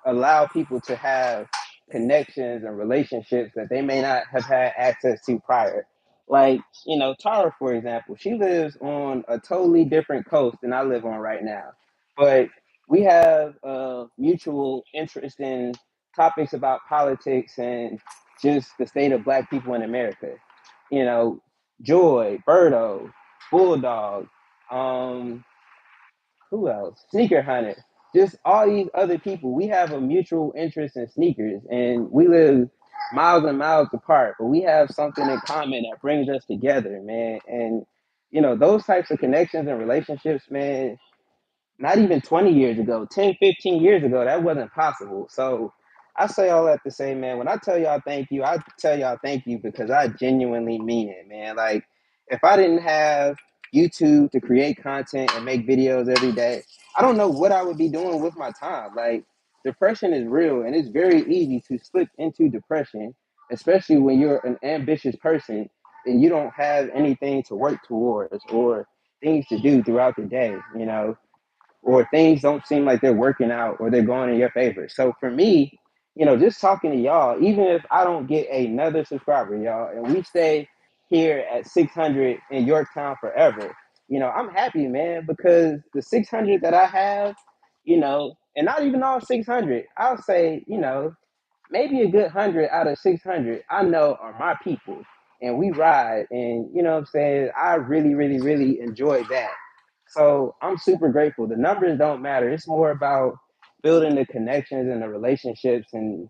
allow people to have connections and relationships that they may not have had access to prior. Like, Tara, for example, she lives on a totally different coast than I live on right now. But we have mutual interest in topics about politics and just the state of Black people in America. Joy, Birdo, Bulldog, um, who else? Sneaker Hunter. Just all these other people. We have a mutual interest in sneakers, and we live miles and miles apart, but we have something in common that brings us together, man. And those types of connections and relationships, man, not even 20 years ago, 10, 15 years ago, that wasn't possible. So I say all that to say, man, when I tell y'all thank you, I tell y'all thank you because I genuinely mean it, man. Like, if I didn't have YouTube to create content and make videos every day, I don't know what I would be doing with my time. Like, depression is real and it's very easy to slip into depression, especially when you're an ambitious person and you don't have anything to work towards or things to do throughout the day. Or things don't seem like they're working out or they're going in your favor. So for me, just talking to y'all, even if I don't get another subscriber, y'all, and we stay here at 600 in Yorktown forever, I'm happy, man, because the 600 that I have, and not even all 600, I'll say, maybe a good 100 out of 600 I know are my people, and we ride, and you know what I'm saying, I really, really, really enjoy that. So I'm super grateful. The numbers don't matter. It's more about building the connections and the relationships and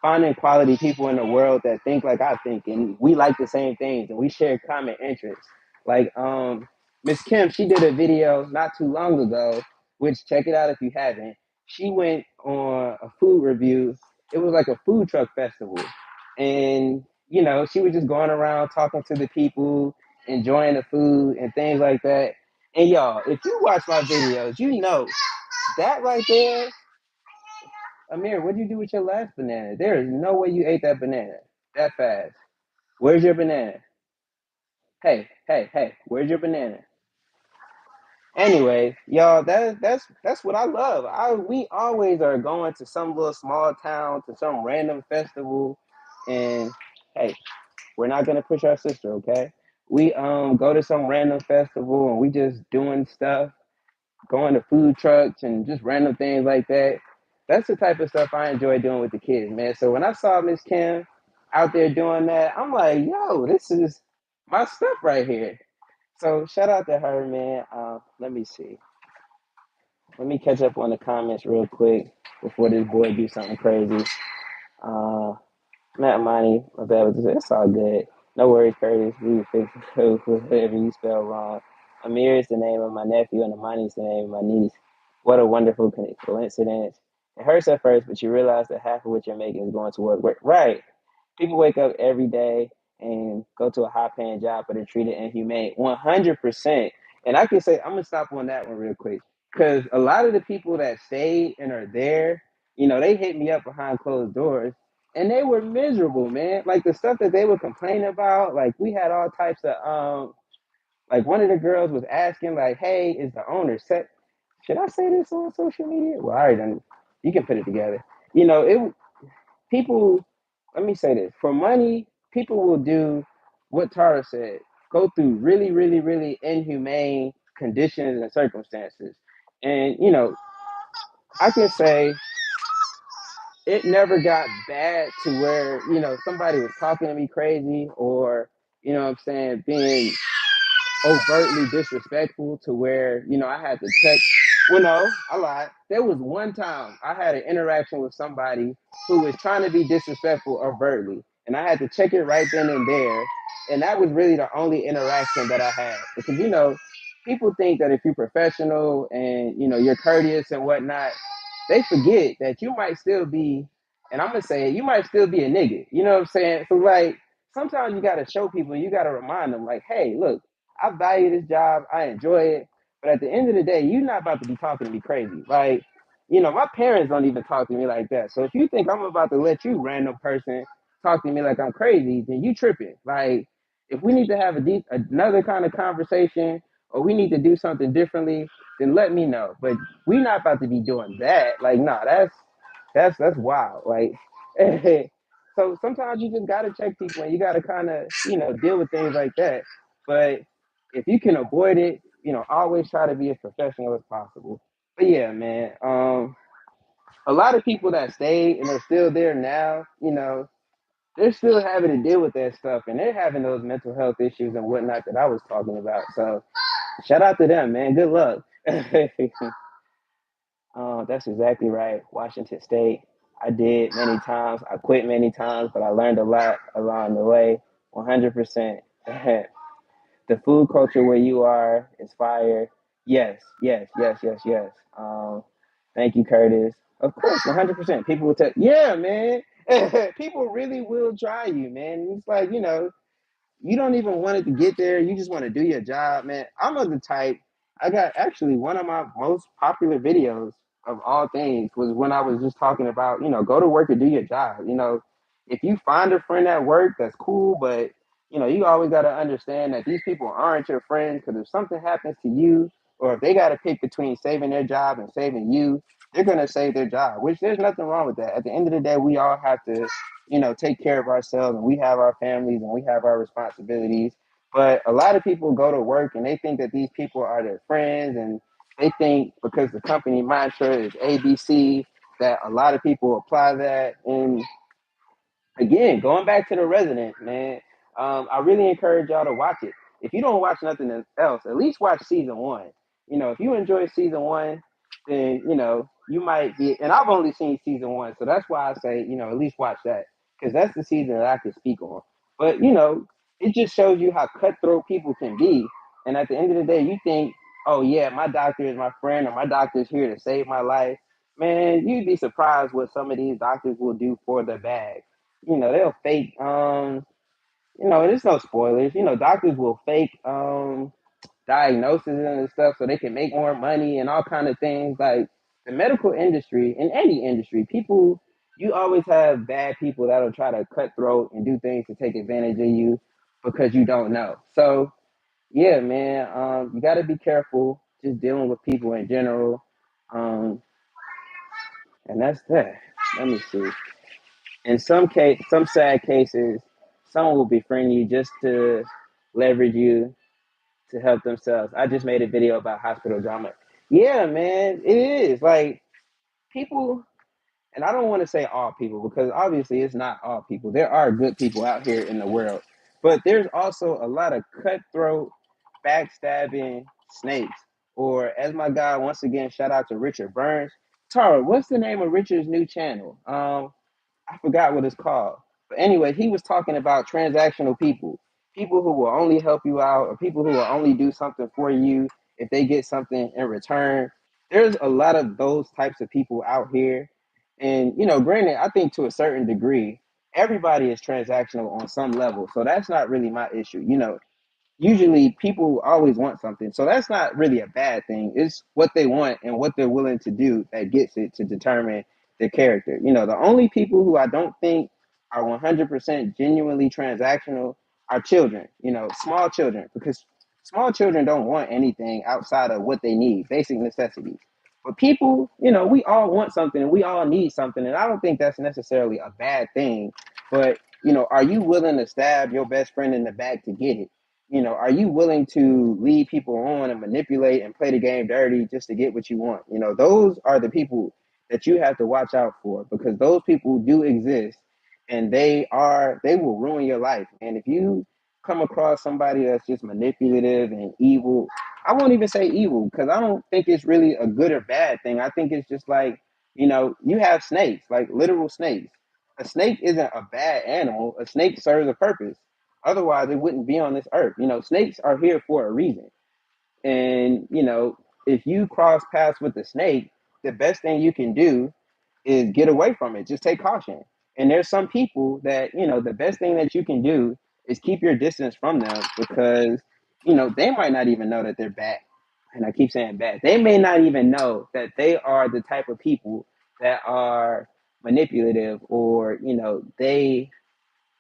finding quality people in the world that think like I think and we like the same things and we share common interests. Like Miss Kim, she did a video not too long ago, which check it out if you haven't. She went on a food review. It was like a food truck festival. And she was just going around talking to the people, enjoying the food and things like that. And y'all, if you watch my videos, that right there, Amir, what'd you do with your last banana? There is no way you ate that banana that fast. Where's your banana? Hey, hey, hey, where's your banana? Anyway, y'all, that's what I love. We always are going to some little small town to some random festival, and hey, we're not gonna push our sister, okay? We go to some random festival and we just doing stuff, going to food trucks and just random things like that. That's the type of stuff I enjoy doing with the kids, man. So when I saw Miss Kim out there doing that, I'm like, yo, this is my stuff right here. So shout out to her, man. Let me see. Let me catch up on the comments real quick before this boy do something crazy. Uh, Matt Money, my bad with this. It's all good. No worries, Curtis. We will fix it whatever you spell wrong. Amir is the name of my nephew, and Amani is the name of my niece. What a wonderful coincidence. It hurts at first, but you realize that half of what you're making is going toward work. Right. People wake up every day and go to a high paying job, but are treated inhumane. 100%. And I can say, I'm going to stop on that one real quick. Because a lot of the people that stay and are there, they hit me up behind closed doors and they were miserable, man. Like the stuff that they would complain about, like we had all types of like one of the girls was asking, like, "Hey, is the owner set? Should I say this on social media?" Well, all right, then you can put it together. It people. Let me say this: for money, people will do what Tara said. Go through really, really, really inhumane conditions and circumstances, and I can say it never got bad to where somebody was talking to me crazy or what I'm saying, being overtly disrespectful to where I had to check. Well, no, I lied. There was one time I had an interaction with somebody who was trying to be disrespectful overtly, and I had to check it right then and there. And that was really the only interaction that I had because people think that if you're professional and you're courteous and whatnot, they forget that you might still be. And I'm gonna say it, you might still be a nigga. You know what I'm saying? So like sometimes you gotta show people, you gotta remind them, like, hey, look, I value this job. I enjoy it. But at the end of the day, you're not about to be talking to me crazy. Like, my parents don't even talk to me like that. So if you think I'm about to let you, random person, talk to me like I'm crazy, then you tripping. Like, if we need to have another kind of conversation or we need to do something differently, then let me know. But we not about to be doing that. Like, nah, that's wild. Like, so sometimes you just gotta check people and you gotta kind of deal with things like that. But if you can avoid it, always try to be as professional as possible. But yeah, man, a lot of people that stayed and are still there now, they're still having to deal with that stuff and they're having those mental health issues and whatnot that I was talking about. So shout out to them, man. Good luck. That's exactly right. Washington State. I did many times. I quit many times, but I learned a lot along the way. 100%. The food culture where you are is fire. Yes, yes, yes, yes, yes. Thank you, Curtis. Of course, 100%. People will tell, yeah, man. People really will try you, man. It's like, you don't even want it to get there. You just want to do your job, man. I'm of the type. I got actually one of my most popular videos of all things was when I was just talking about, go to work and do your job. If you find a friend at work, that's cool, but you always got to understand that these people aren't your friends because if something happens to you, or if they got to pick between saving their job and saving you, they're gonna save their job. Which there's nothing wrong with that. At the end of the day, we all have to take care of ourselves and we have our families and we have our responsibilities. But a lot of people go to work and they think that these people are their friends and they think because the company mantra is ABC that a lot of people apply that. And again, going back to the resident, man, I really encourage y'all to watch it. If you don't watch nothing else, at least watch season one. If you enjoy season one, then you might be. And I've only seen season one, so that's why I say at least watch that because that's the season that I can speak on. But it just shows you how cutthroat people can be. And at the end of the day, you think, oh yeah, my doctor is my friend, or my doctor is here to save my life. Man, you'd be surprised what some of these doctors will do for the bag. They'll fake and it's no spoilers, doctors will fake diagnoses and stuff so they can make more money and all kind of things. Like the medical industry, in any industry, people, you always have bad people that'll try to cut throat and do things to take advantage of you because you don't know. So yeah, man, you got to be careful just dealing with people in general. um and that's that. Let me see. In some sad cases, someone will befriend you just to leverage you to help themselves. I just made a video about hospital drama. Yeah, man, it is like people, and I don't want to say all people because obviously it's not all people. There are good people out here in the world, but there's also a lot of cutthroat, backstabbing snakes. Or as my guy, once again, shout out to Richard Burns. Tara, what's the name of Richard's new channel? I forgot what it's called. But anyway, he was talking about transactional people, people who will only help you out, or people who will only do something for you if they get something in return. There's a lot of those types of people out here. And, granted, I think to a certain degree, everybody is transactional on some level. So that's not really my issue. Usually people always want something. So that's not really a bad thing. It's what they want and what they're willing to do that gets it to determine their character. The only people who I don't think are 100% genuinely transactional are children, small children, because small children don't want anything outside of what they need, basic necessities. But people, we all want something and we all need something. And I don't think that's necessarily a bad thing. But, are you willing to stab your best friend in the back to get it? Are you willing to lead people on and manipulate and play the game dirty just to get what you want? Those are the people that you have to watch out for, because those people do exist, and they will ruin your life. And if you come across somebody that's just manipulative and evil, I won't even say evil, because I don't think it's really a good or bad thing. I think it's just like, you have snakes, like literal snakes. A snake isn't a bad animal. A snake serves a purpose. Otherwise, it wouldn't be on this earth. Snakes are here for a reason. And, if you cross paths with the snake, the best thing you can do is get away from it. Just take caution. And there's some people that, the best thing that you can do is keep your distance from them, because, they might not even know that they're bad. And I keep saying bad. They may not even know that they are the type of people that are manipulative, or, they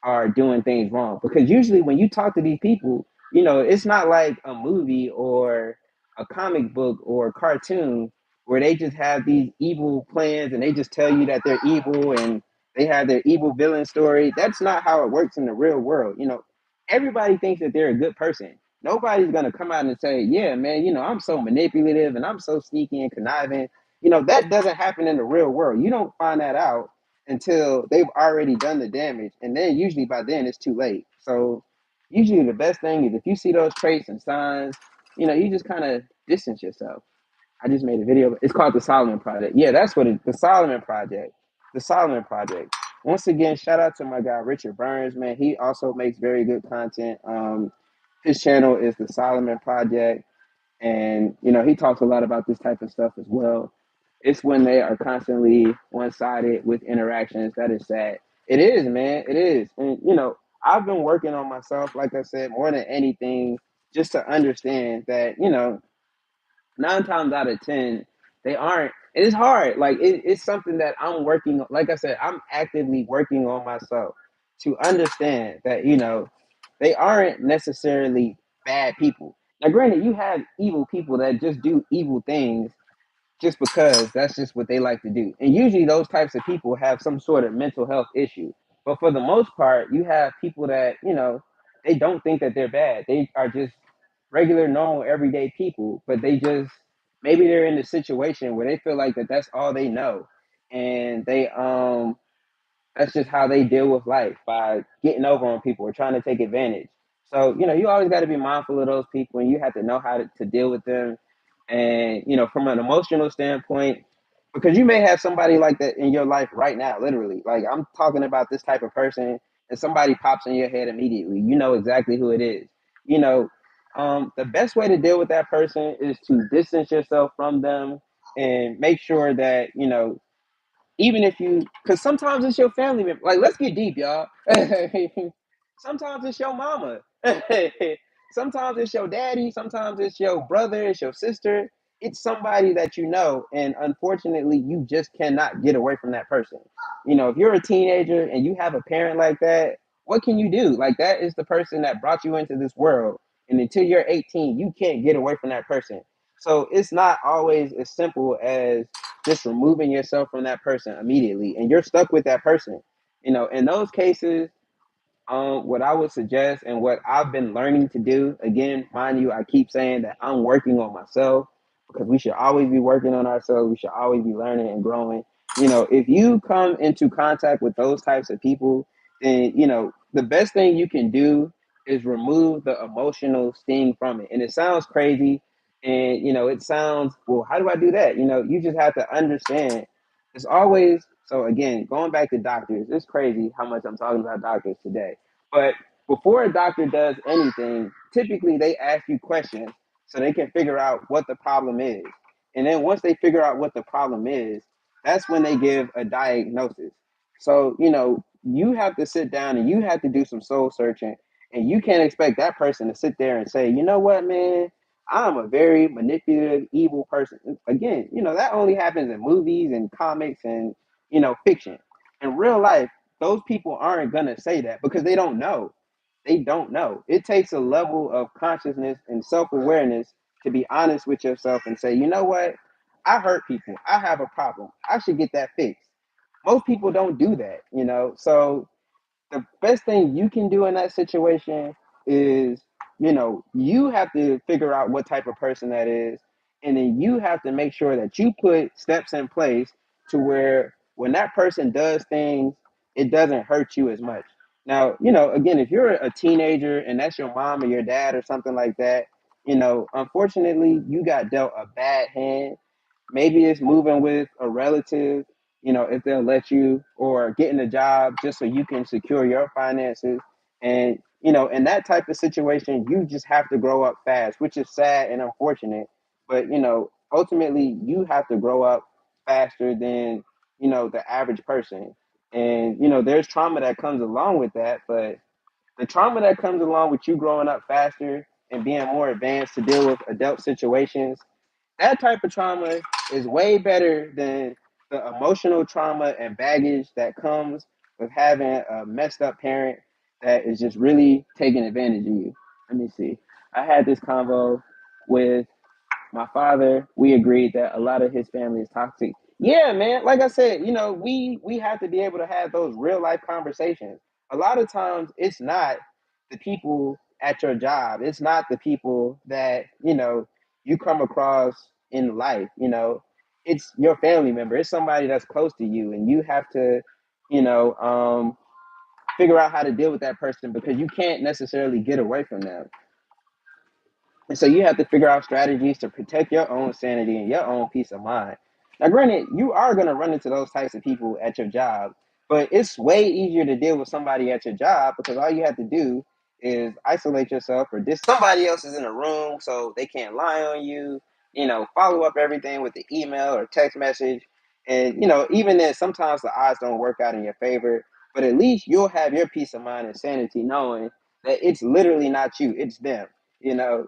are doing things wrong. Because usually when you talk to these people, it's not like a movie or a comic book or a cartoon where they just have these evil plans and they just tell you that they're evil and they have their evil villain story. That's not how it works in the real world. Everybody thinks that they're a good person. Nobody's gonna come out and say, "Yeah, man, I'm so manipulative and I'm so sneaky and conniving." That doesn't happen in the real world. You don't find that out until they've already done the damage, and then usually by then it's too late. So usually the best thing is, if you see those traits and signs, you just kind of distance yourself. I just made a video. It's called the Solomon Project. Yeah, that's what the Solomon Project. The Solomon Project. Once again, shout out to my guy Richard Burns, man. He also makes very good content. His channel is the Solomon Project, and he talks a lot about this type of stuff as well. It's when they are constantly one-sided with interactions that is sad. It is, man. It is. And I've been working on myself, like I said, more than anything, just to understand that, 9 times out of 10, they aren't. It is hard. Like, it's something that I'm working. Like I said, I'm actively working on myself to understand that they aren't necessarily bad people. Now, granted, you have evil people that just do evil things just because that's just what they like to do. And usually those types of people have some sort of mental health issue. But for the most part, you have people that, they don't think that they're bad. They are just regular, normal, everyday people, but they just, maybe they're in a situation where they feel like that that's all they know. And that's just how they deal with life, by getting over on people or trying to take advantage. So, you always got to be mindful of those people, and you have to know how to deal with them. And, from an emotional standpoint, because you may have somebody like that in your life right now, literally. Like, I'm talking about this type of person, and somebody pops in your head immediately. You know exactly who it is. You know, the best way to deal with that person is to distance yourself from them and make sure that, even if you, because sometimes it's your family member. Like, let's get deep, y'all. Sometimes it's your mama. Sometimes it's your daddy. Sometimes it's your brother. It's your sister. It's somebody that you know, and unfortunately, you just cannot get away from that person. If you're a teenager and you have a parent like that, what can you do? Like, that is the person that brought you into this world, and until you're 18, you can't get away from that person. So it's not always as simple as just removing yourself from that person immediately, and you're stuck with that person. In those cases, what I would suggest and what I've been learning to do, again, mind you, I keep saying that I'm working on myself, because we should always be working on ourselves. We should always be learning and growing. If you come into contact with those types of people, then, the best thing you can do is remove the emotional sting from it. And it sounds crazy. And, it sounds, well, how do I do that? You just have to understand. It's always, so again, going back to doctors, it's crazy how much I'm talking about doctors today. But before a doctor does anything, typically they ask you questions so they can figure out what the problem is. And then once they figure out what the problem is, that's when they give a diagnosis. So, you have to sit down and you have to do some soul searching. And you can't expect that person to sit there and say, you know what, man, I'm a very manipulative, evil person. Again, that only happens in movies and comics and, fiction. In real life, those people aren't gonna say that because they don't know. They don't know. It takes a level of consciousness and self-awareness to be honest with yourself and say, you know what? I hurt people. I have a problem. I should get that fixed. Most people don't do that, you know. So the best thing you can do in that situation is, you have to figure out what type of person that is, and then you have to make sure that you put steps in place to where when that person does things, it doesn't hurt you as much. Now, again, if you're a teenager and that's your mom or your dad or something like that, unfortunately, you got dealt a bad hand. Maybe it's moving with a relative, if they'll let you, or getting a job just so you can secure your finances. And, in that type of situation, you just have to grow up fast, which is sad and unfortunate. But, ultimately, you have to grow up faster than, the average person. And, there's trauma that comes along with that. But the trauma that comes along with you growing up faster and being more advanced to deal with adult situations, that type of trauma is way better than the emotional trauma and baggage that comes with having a messed up parent that is just really taking advantage of you. Let me see. I had this convo with my father. We agreed that a lot of his family is toxic. Yeah, man. Like I said, we have to be able to have those real life conversations. A lot of times, it's not the people at your job. It's not the people that you come across in life. It's your family member. It's somebody that's close to you, and you have to, you know, um, figure out how to deal with that person because you can't necessarily get away from them. And so you have to figure out strategies to protect your own sanity and your own peace of mind. Now, granted, you are going to run into those types of people at your job, but it's way easier to deal with somebody at your job because all you have to do is isolate yourself or somebody else is in the room so they can't lie on you, follow up everything with the email or text message. And, even then, sometimes the odds don't work out in your favor, but at least you'll have your peace of mind and sanity knowing that it's literally not you, it's them you know.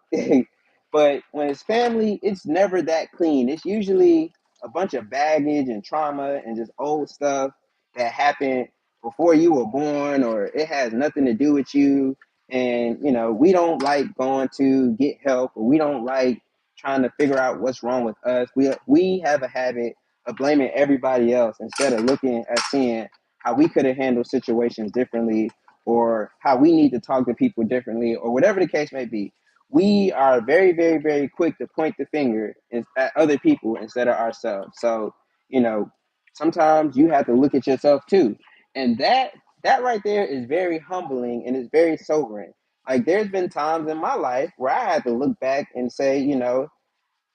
But when it's family, it's never that clean. It's usually a bunch of baggage and trauma and just old stuff that happened before you were born, or it has nothing to do with you. And we don't like going to get help, or we don't like trying to figure out what's wrong with us. We have a habit of blaming everybody else instead of looking at seeing how we could have handled situations differently, or how we need to talk to people differently, or whatever the case may be. We are very, very, very quick to point the finger at other people instead of ourselves. So, you know, sometimes you have to look at yourself too. And that right there is very humbling and it's very sobering. Like there's been times in my life where I had to look back and say,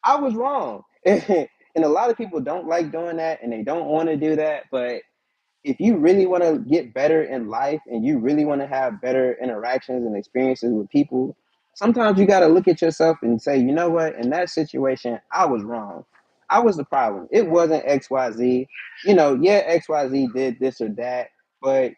I was wrong. And a lot of people don't like doing that and they don't want to do that. But if you really want to get better in life and you really want to have better interactions and experiences with people, sometimes you got to look at yourself and say, you know what, in that situation, I was wrong. I was the problem. It wasn't XYZ. Yeah, XYZ did this or that, but,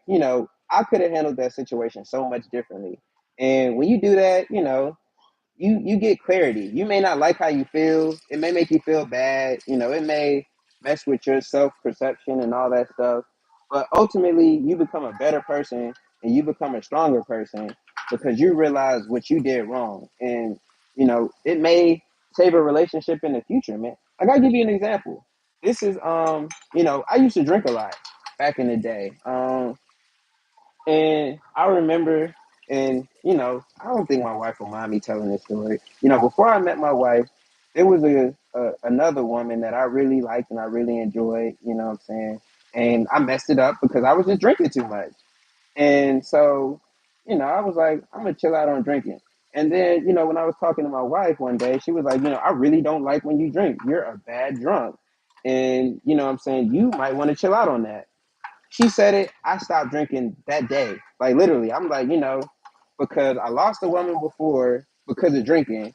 I could have handled that situation so much differently. And when you do that, you get clarity. You may not like how you feel. It may make you feel bad. It may mess with your self perception and all that stuff. But ultimately, you become a better person and you become a stronger person because you realize what you did wrong. And it may save a relationship in the future, man. Like I'll give you an example. This is I used to drink a lot back in the day. And I remember, and I don't think my wife will mind me telling this story. Before I met my wife, there was another woman that I really liked and I really enjoyed. You know what I'm saying? And I messed it up because I was just drinking too much. And so, I was like, I'm gonna chill out on drinking. And then, when I was talking to my wife one day, she was like, I really don't like when you drink. You're a bad drunk. And what I'm saying, you might want to chill out on that. She said it. I stopped drinking that day. Like literally, I'm like, because I lost a woman before because of drinking,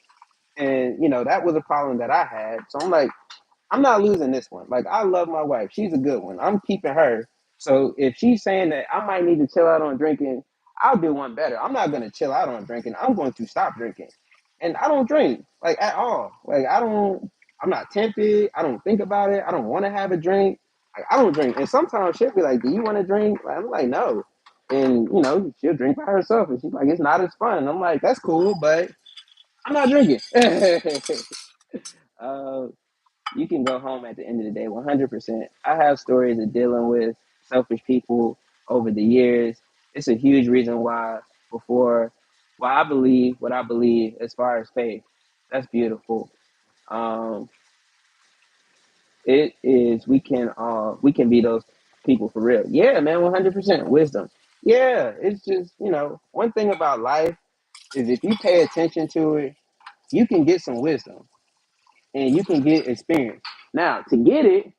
and that was a problem that I had. So I'm like, I'm not losing this one. Like I love my wife. She's a good one. I'm keeping her. So if she's saying that I might need to chill out on drinking, I'll do one better. I'm not gonna chill out on drinking. I'm going to stop drinking. And I don't drink like at all. Like I don't. I'm not tempted. I don't think about it. I don't want to have a drink. Like, I don't drink. And sometimes she'll be like, "Do you want to drink?" I'm like, "No." And she'll drink by herself, and she's like, "It's not as fun." I'm like, "That's cool, but I'm not drinking." uh, you can go home at the end of the day 100%. I have stories of dealing with selfish people over the years. It's a huge reason before why I believe what I believe as far as faith. That's beautiful. Um, it is we can be those people for real. Yeah, man, 100% wisdom. Yeah, it's just one thing about life is if you pay attention to it, you can get some wisdom and you can get experience. Now, to get it,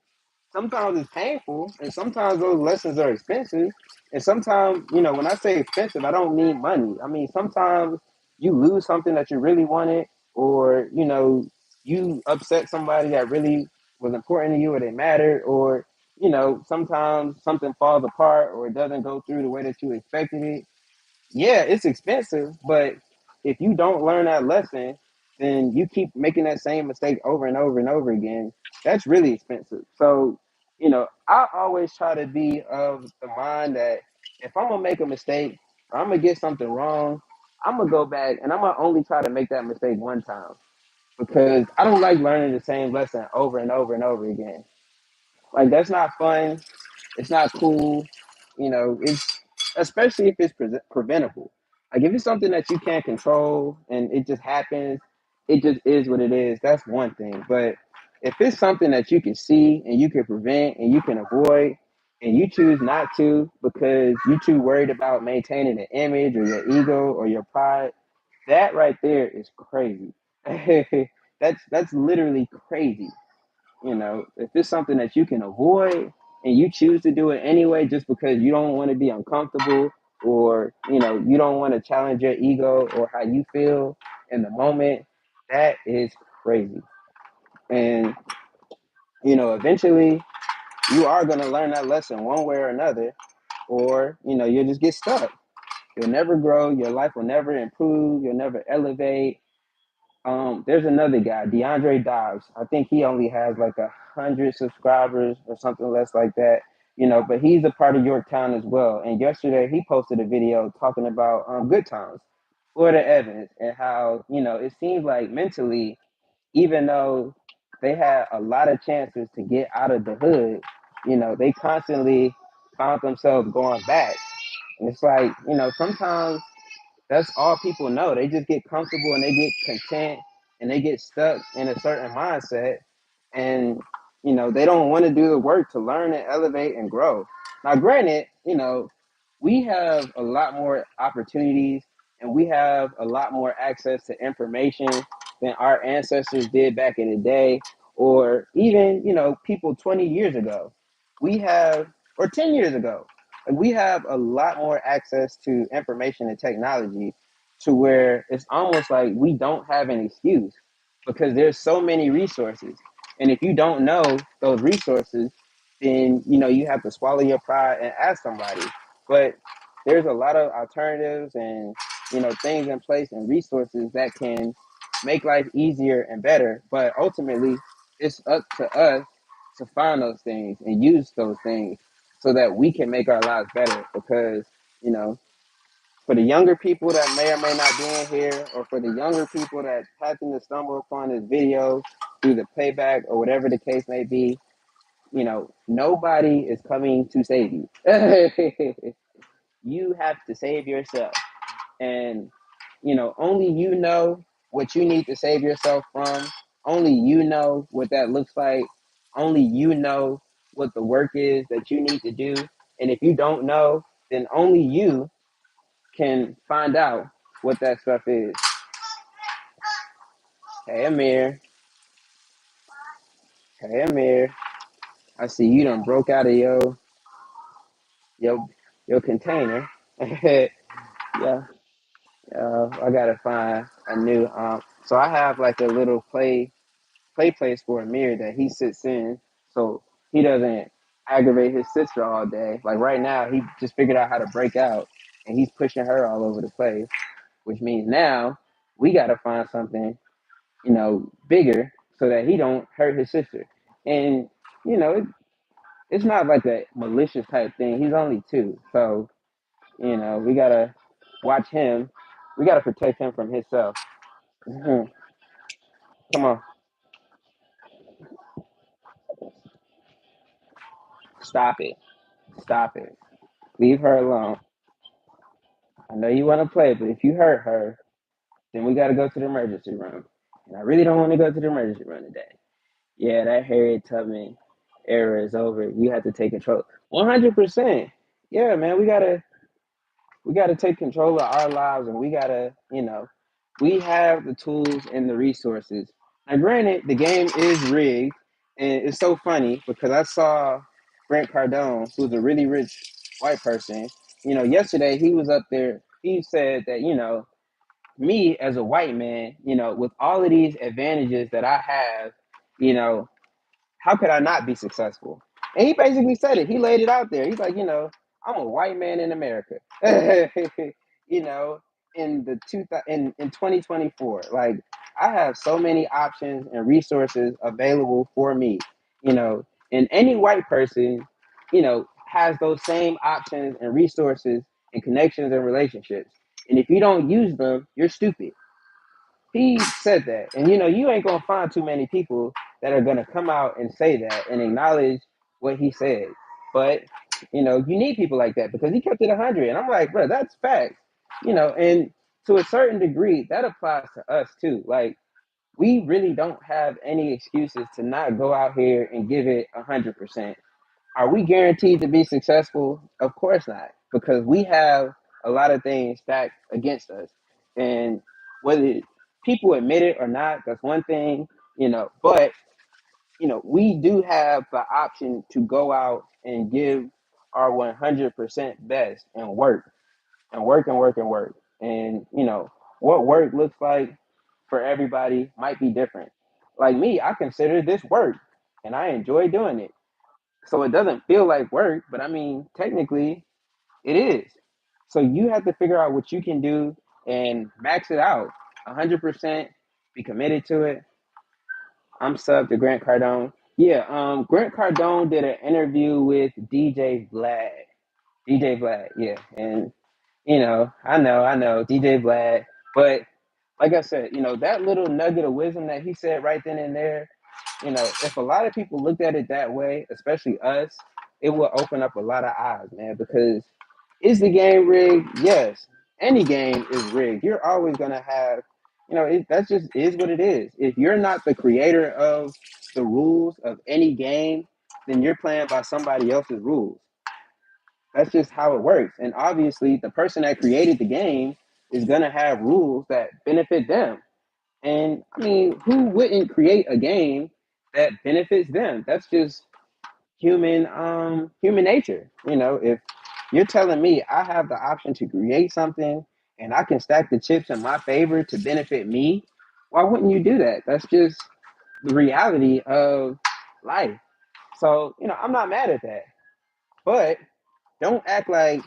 sometimes it's painful, and sometimes those lessons are expensive. And sometimes, when I say expensive, I don't mean money. I mean sometimes you lose something that you really wanted, or you upset somebody that really was important to you, or they mattered, or sometimes something falls apart or it doesn't go through the way that you expected it. Yeah, it's expensive, but if you don't learn that lesson, then you keep making that same mistake over and over and over again. That's really expensive. So, I always try to be of the mind that if I'm gonna make a mistake or I'm gonna get something wrong, I'm gonna go back and I'm gonna only try to make that mistake one time because I don't like learning the same lesson over and over and over again. Like that's not fun. It's not cool. It's especially if it's preventable. Like if it's something that you can't control and it just happens, it just is what it is. That's one thing. But if it's something that you can see and you can prevent and you can avoid, and you choose not to because you're too worried about maintaining an image or your ego or your pride, that right there is crazy. That's literally crazy. If it's something that you can avoid and you choose to do it anyway just because you don't want to be uncomfortable, or you don't want to challenge your ego or how you feel in the moment, that is crazy. And eventually you are going to learn that lesson one way or another, or you'll just get stuck. You'll never grow, your life will never improve, you'll never elevate. There's another guy, DeAndre Dobbs. I think he only has like 100 subscribers or something less like that. But he's a part of Yorktown as well. And yesterday he posted a video talking about good times, Florida Evans, and how it seems like mentally, even though they had a lot of chances to get out of the hood, they constantly found themselves going back. And it's like sometimes that's all people know. They just get comfortable and they get content and they get stuck in a certain mindset, and they don't want to do the work to learn and elevate and grow. Now granted, we have a lot more opportunities and we have a lot more access to information than our ancestors did back in the day, or even people 20 years ago. We have, or 10 years ago, like we have a lot more access to information and technology, to where it's almost like we don't have an excuse because there's so many resources. And if you don't know those resources, then you have to swallow your pride and ask somebody. But there's a lot of alternatives and things in place and resources that can make life easier and better. But ultimately, it's up to us to find those things and use those things so that we can make our lives better. Because you know, for the younger people that may or may not be in here, or for the younger people that happen to stumble upon this video through the playback or whatever the case may be, nobody is coming to save you. You have to save yourself. And, only you know what you need to save yourself from. Only you know what that looks like. Only you know what the work is that you need to do. And if you don't know, then only you can find out what that stuff is. Hey, Amir. Hey, Amir. I see you done broke out of your your container. Yeah. I gotta find a new. So I have like a little play place for Amir that he sits in, so he doesn't aggravate his sister all day. Like right now, he just figured out how to break out, and he's pushing her all over the place. Which means now we gotta find something bigger so that he don't hurt his sister. And you know, it's not like a malicious type thing. He's only two, so we gotta watch him. We gotta protect him from himself. Mhm. Come on, stop it, stop it. Leave her alone. I know you want to play, but if you hurt her, then we gotta go to the emergency room. And I really don't want to go to the emergency room today. Yeah, that Harriet Tubman era is over. You have to take control. 100%. Yeah, man, we gotta take control of our lives, and we gotta, we have the tools and the resources. Now, granted, the game is rigged, and it's so funny because I saw Grant Cardone, who's a really rich white person. Yesterday he was up there. He said that me as a white man, with all of these advantages that I have, you know, how could I not be successful? And he basically said it. He laid it out there. He's like, I'm a white man in America. you know, in 2024, like I have so many options and resources available for me. And any white person, has those same options and resources and connections and relationships. And if you don't use them, you're stupid. He said that. And you ain't gonna find too many people that are gonna come out and say that and acknowledge what he said. But you need people like that because he kept it 100. And I'm like, bro, that's facts. And to a certain degree, that applies to us too. Like we really don't have any excuses to not go out here and give it 100%. Are we guaranteed to be successful? Of course not, because we have a lot of things stacked against us. And whether people admit it or not, that's one thing, but, we do have the option to go out and give our 100% best and work and work and work and work. And, what work looks like for everybody might be different. Like me, I consider this work and I enjoy doing it, so it doesn't feel like work, but I mean, technically, it is. So you have to figure out what you can do and max it out 100%, be committed to it. I'm sub to Grant Cardone. Yeah, Grant Cardone did an interview with DJ Vlad. DJ Vlad, yeah. And, I know, DJ Vlad. But like I said, that little nugget of wisdom that he said right then and there, if a lot of people looked at it that way, especially us, it will open up a lot of eyes, man. Because is the game rigged? Yes. Any game is rigged. You're always gonna have, that just is what it is. If you're not the creator of the rules of any game, then you're playing by somebody else's rules. That's just how it works. And obviously, the person that created the game is gonna have rules that benefit them. And I mean, who wouldn't create a game that benefits them? That's just human nature. If you're telling me I have the option to create something and I can stack the chips in my favor to benefit me, why wouldn't you do that? That's just the reality of life. So, I'm not mad at that. But don't act like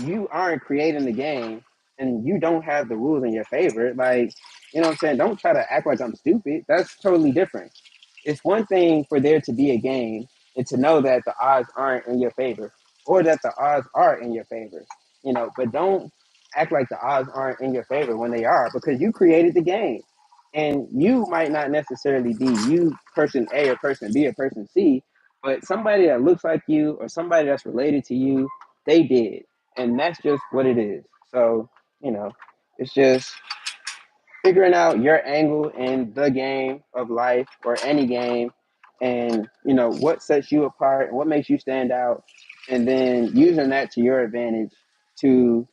you aren't creating the game and you don't have the rules in your favor. Like, what I'm saying? Don't try to act like I'm stupid. That's totally different. It's one thing for there to be a game and to know that the odds aren't in your favor or that the odds are in your favor, but don't act like the odds aren't in your favor when they are, because you created the game. And you might not necessarily be you, person A or person B or person C, but somebody that looks like you or somebody that's related to you, they did. And that's just what it is. So, you know, it's just figuring out your angle in the game of life or any game, and what sets you apart and what makes you stand out, and then using that to your advantage to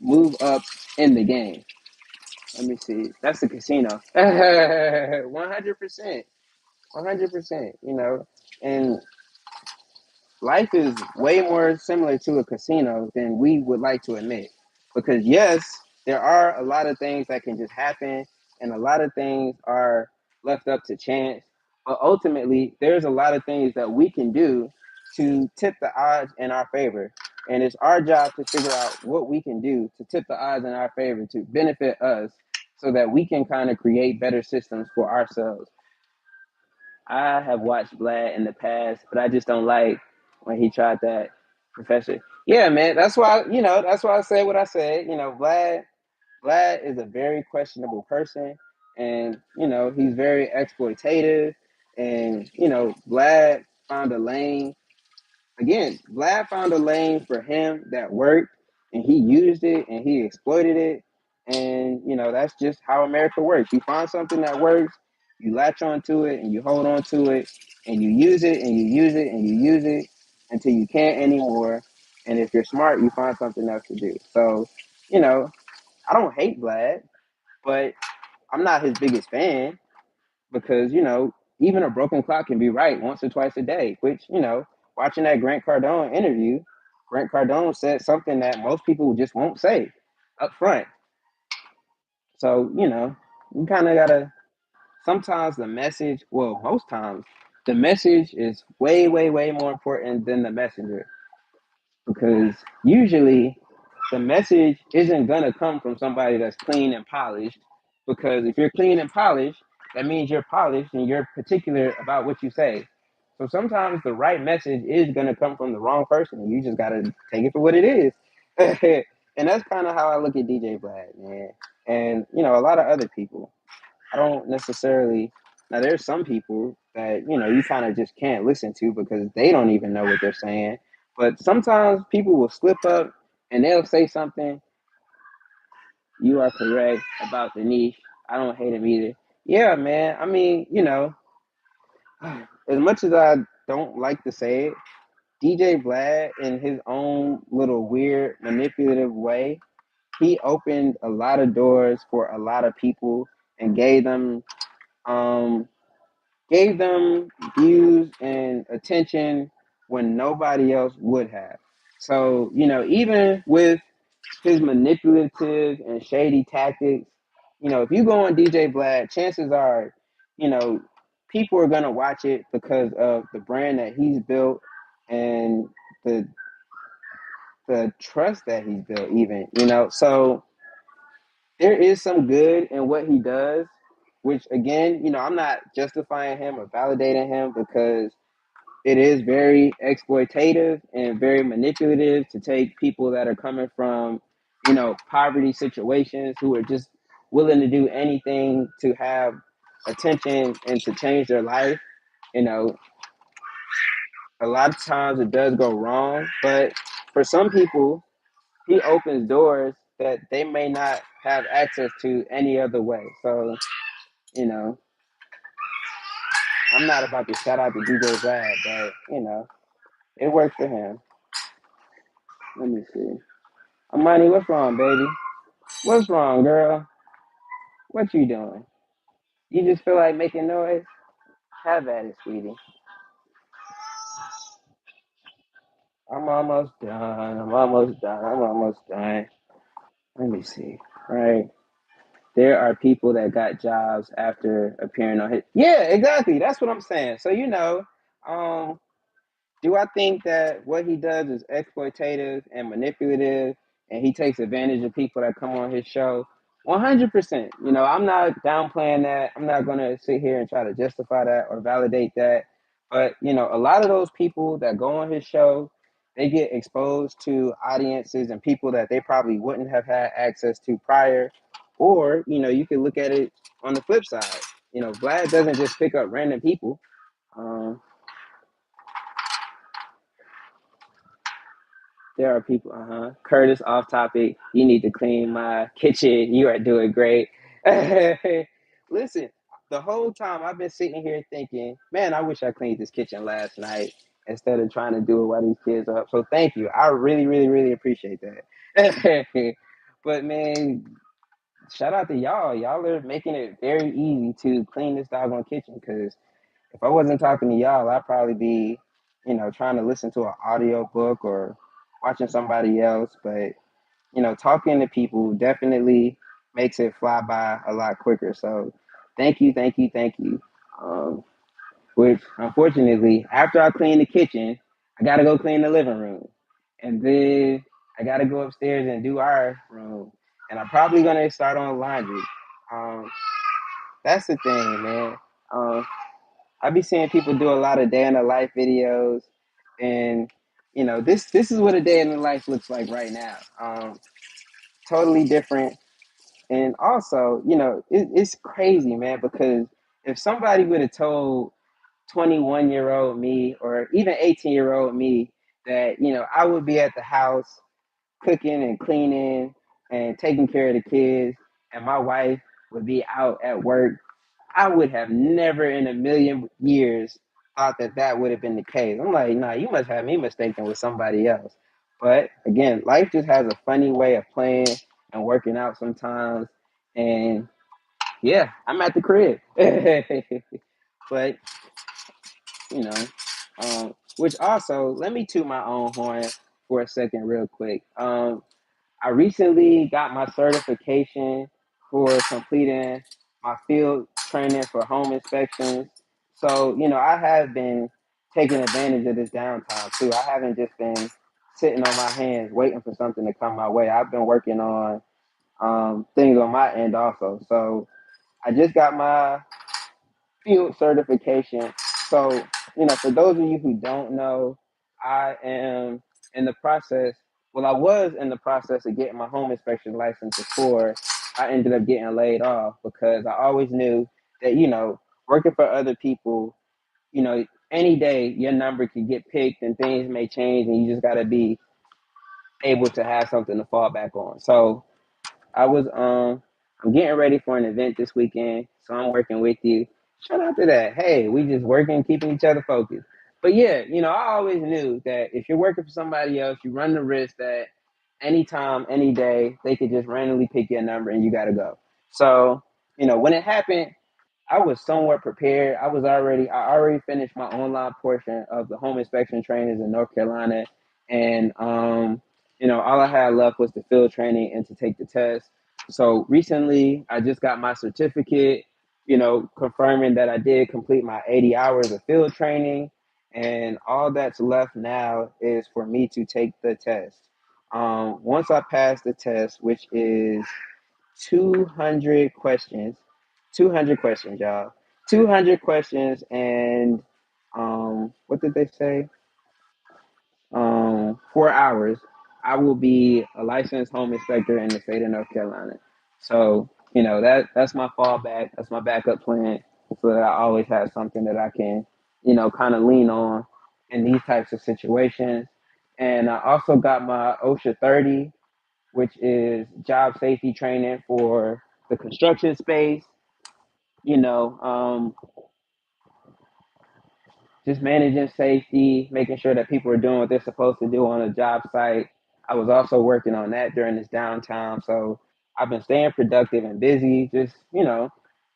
move up in the game. Let me see, that's the casino. 100%, 100%. And life is way more similar to a casino than we would like to admit. Because yes, there are a lot of things that can just happen, and a lot of things are left up to chance. But ultimately, there's a lot of things that we can do to tip the odds in our favor. And it's our job to figure out what we can do to tip the odds in our favor to benefit us so that we can kind of create better systems for ourselves. I have watched Vlad in the past, but I just don't like when he tried that professor. Yeah, man. That's why I said what I said. Vlad is a very questionable person, and he's very exploitative, and Vlad found a lane. Again, Vlad found a lane for him that worked, and he used it and he exploited it. And that's just how America works. You find something that works, you latch onto it, and you hold on to it, and you use it, and you use it, and you use it until you can't anymore. And if you're smart, you find something else to do. So, you know, I don't hate Vlad, but I'm not his biggest fan because even a broken clock can be right once or twice a day. Which watching that Grant Cardone interview, Grant Cardone said something that most people just won't say up front. So you kind of gotta. Sometimes the message, well, most times the message is way, way, way more important than the messenger because usually the message isn't gonna come from somebody that's clean and polished. Because if you're clean and polished, that means you're polished and you're particular about what you say. So sometimes the right message is gonna come from the wrong person, and you just gotta take it for what it is. And that's kind of how I look at DJ Vlad, man. And a lot of other people. I don't necessarily. Now, there's some people that you kind of just can't listen to because they don't even know what they're saying. But sometimes people will slip up and they'll say something. You are correct about the niche. I don't hate him either. Yeah, man. I mean, as much as I don't like to say it, DJ Vlad, in his own little weird manipulative way, he opened a lot of doors for a lot of people and um gave them views and attention when nobody else would have. So, even with his manipulative and shady tactics, if you go on DJ Vlad, chances are, you know, people are gonna watch it because of the brand that he's built and the the trust that he's built, even. So there is some good in what he does, which again, I'm not justifying him or validating him because it is very exploitative and very manipulative to take people that are coming from, poverty situations who are just willing to do anything to have attention and to change their life. You know, a lot of times it does go wrong, but for some people, he opens doors that they may not have access to any other way. So, you know, I'm not about to shout out to DJ Brad, but it worked for him. Let me see. Amani, what's wrong, baby? What's wrong, girl? What you doing? You just feel like making noise? Have at it, sweetie. I'm almost done. I'm almost done. I'm almost done. Let me see. Right. There are people that got jobs after appearing on hit. Yeah, exactly. That's what I'm saying. So um, do I think that what he does is exploitative and manipulative and he takes advantage of people that come on his show? 100%. I'm not downplaying that. I'm not going to sit here and try to justify that or validate that. But, a lot of those people that go on his show, they get exposed to audiences and people that they probably wouldn't have had access to prior. Or, you can look at it on the flip side. Vlad doesn't just pick up random people. Um, There are people, Curtis, off topic. You need to clean my kitchen. You are doing great. Listen, the whole time I've been sitting here thinking, man, I wish I cleaned this kitchen last night instead of trying to do it while these kids are up. So thank you. I really, really, really appreciate that. But man, shout out to y'all. Y'all are making it very easy to clean this doggone kitchen because if I wasn't talking to y'all, I'd probably be, trying to listen to an audio book or watching somebody else. But, talking to people definitely makes it fly by a lot quicker. So thank you, thank you, thank you. Um, which unfortunately, after I clean the kitchen, I gotta go clean the living room. And then I gotta go upstairs and do our room. And I'm probably gonna start on laundry. Um, that's the thing, man. I be seeing people do a lot of day in the life videos, and this is what a day in the life looks like right now. Totally different, and also it's crazy, man. Because if somebody would have told 21-year-old me or even 18-year-old me that I would be at the house cooking and cleaning and taking care of the kids, and my wife would be out at work, I would have never in a million years thought that that would have been the case. I'm like, nah, you must have me mistaken with somebody else. But again, life just has a funny way of playing and working out sometimes. And yeah, I'm at the crib. But, you know, which also, let me toot my own horn for a second, real quick. I recently got my certification for completing my field training for home inspections. So, I have been taking advantage of this downtime too. I haven't just been sitting on my hands waiting for something to come my way. I've been working on things on my end also. So, I just got my field certification. So, for those of you who don't know, I am in the process. Well, I was in the process of getting my home inspection license before I ended up getting laid off because I always knew that, working for other people, any day your number could get picked and things may change and you just got to be able to have something to fall back on. So, I'm getting ready for an event this weekend, so I'm working with you. Shout out to that. Hey, we just working, keeping each other focused. But yeah, I always knew that if you're working for somebody else, you run the risk that anytime, any day, they could just randomly pick your number and you gotta go. So, when it happened, I was somewhat prepared. I already finished my online portion of the home inspection trainings in North Carolina, and all I had left was the field training and to take the test. So recently, I just got my certificate, confirming that I did complete my 80 hours of field training, and all that's left now is for me to take the test. Once I pass the test, which is 200 questions, 200 questions, y'all. 200 questions, and what did they say? 4 hours. I will be a licensed home inspector in the state of North Carolina. So, that's my fallback. That's my backup plan, so that I always have something that I can, kind of lean on in these types of situations. And I also got my OSHA 30, which is job safety training for the construction space. You know, um, just managing safety, making sure that people are doing what they're supposed to do on a job site. I was also working on that during this downtime. So I've been staying productive and busy, just,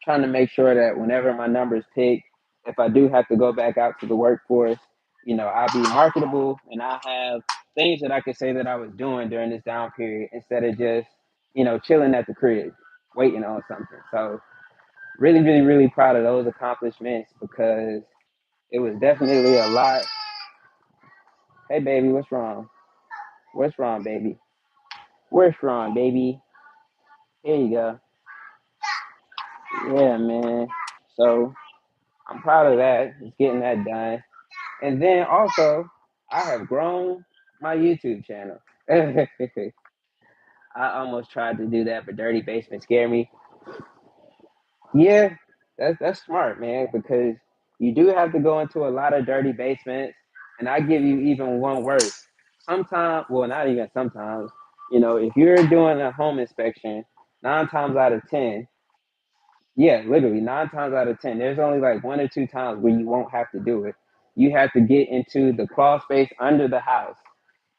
trying to make sure that whenever my numbers pick, if I do have to go back out to the workforce, I'll be marketable and I have things that I could say that I was doing during this down period instead of just, chilling at the crib, waiting on something. So really, really, really proud of those accomplishments because it was definitely a lot. Hey, baby, what's wrong? What's wrong, baby? What's wrong, baby? Here you go. Yeah, man. So I'm proud of that. Just getting that done. And then also, I have grown my YouTube channel. I almost tried to do that, but Dirty Basement scared me. Yeah, that's smart, man, because you do have to go into a lot of dirty basements, and I give you even one worse. Sometimes, well, not even sometimes, if you're doing a home inspection, 9 times out of 10, yeah, literally 9 times out of 10, there's only like 1 or 2 times where you won't have to do it. You have to get into the crawl space under the house,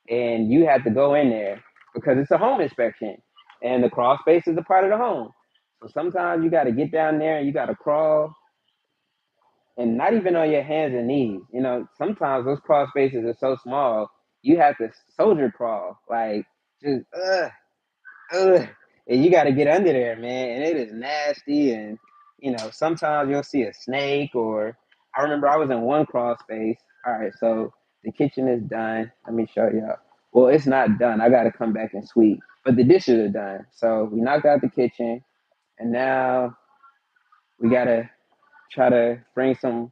and you have to go in there because it's a home inspection, and the crawl space is a part of the home. So sometimes you got to get down there and you got to crawl, and not even on your hands and knees. Sometimes those crawl spaces are so small, you have to soldier crawl, like just ugh, and you got to get under there, man. And it is nasty, and sometimes you'll see a snake. Or I remember I was in one crawl space. All right, so the kitchen is done. Let me show y'all. Well, it's not done. I got to come back and sweep, but the dishes are done. So we knocked out the kitchen, and now we gotta try to bring some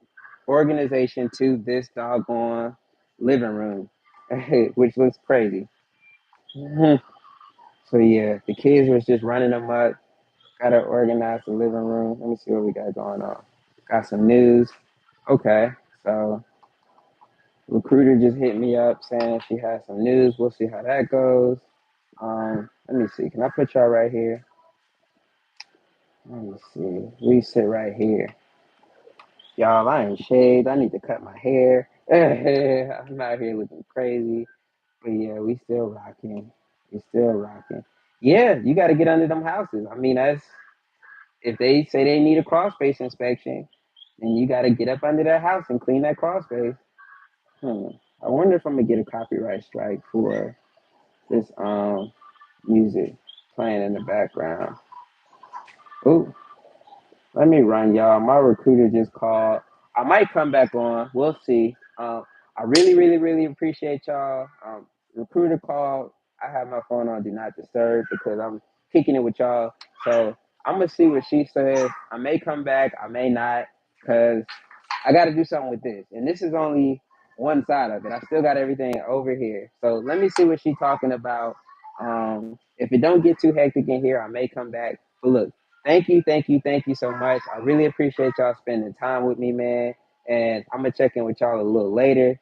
organization to this doggone living room, which looks crazy. Mhm. So yeah, the kids was just running amok. Gotta organize the living room. Let me see what we got going on. Got some news. Okay, so recruiter just hit me up saying she has some news. We'll see how that goes. Let me see. Can I put y'all right here? Let me see. We sit right here. Y'all, I ain't shaved. I need to cut my hair. I'm out here looking crazy. But yeah, we still rocking. We still rocking. Yeah, you got to get under them houses. I mean, that's if they say they need a crawl space inspection, then you got to get up under that house and clean that crawl space. Hmm. I wonder if I'm gonna get a copyright strike for this music playing in the background. Oh, let me run, y'all. My recruiter just called. I might come back on. We'll see. I really, really, really appreciate y'all. Recruiter called. I have my phone on Do Not Disturb because I'm kicking it with y'all. So I'm gonna see what she says. I may come back. I may not because I got to do something with this. And this is only one side of it. I still got everything over here. So let me see what she's talking about. If it don't get too hectic in here, I may come back. But look, thank you, thank you, thank you so much. I really appreciate y'all spending time with me, man. And I'm gonna check in with y'all a little later.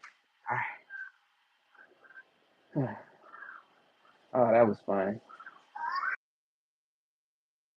Oh, that was fun.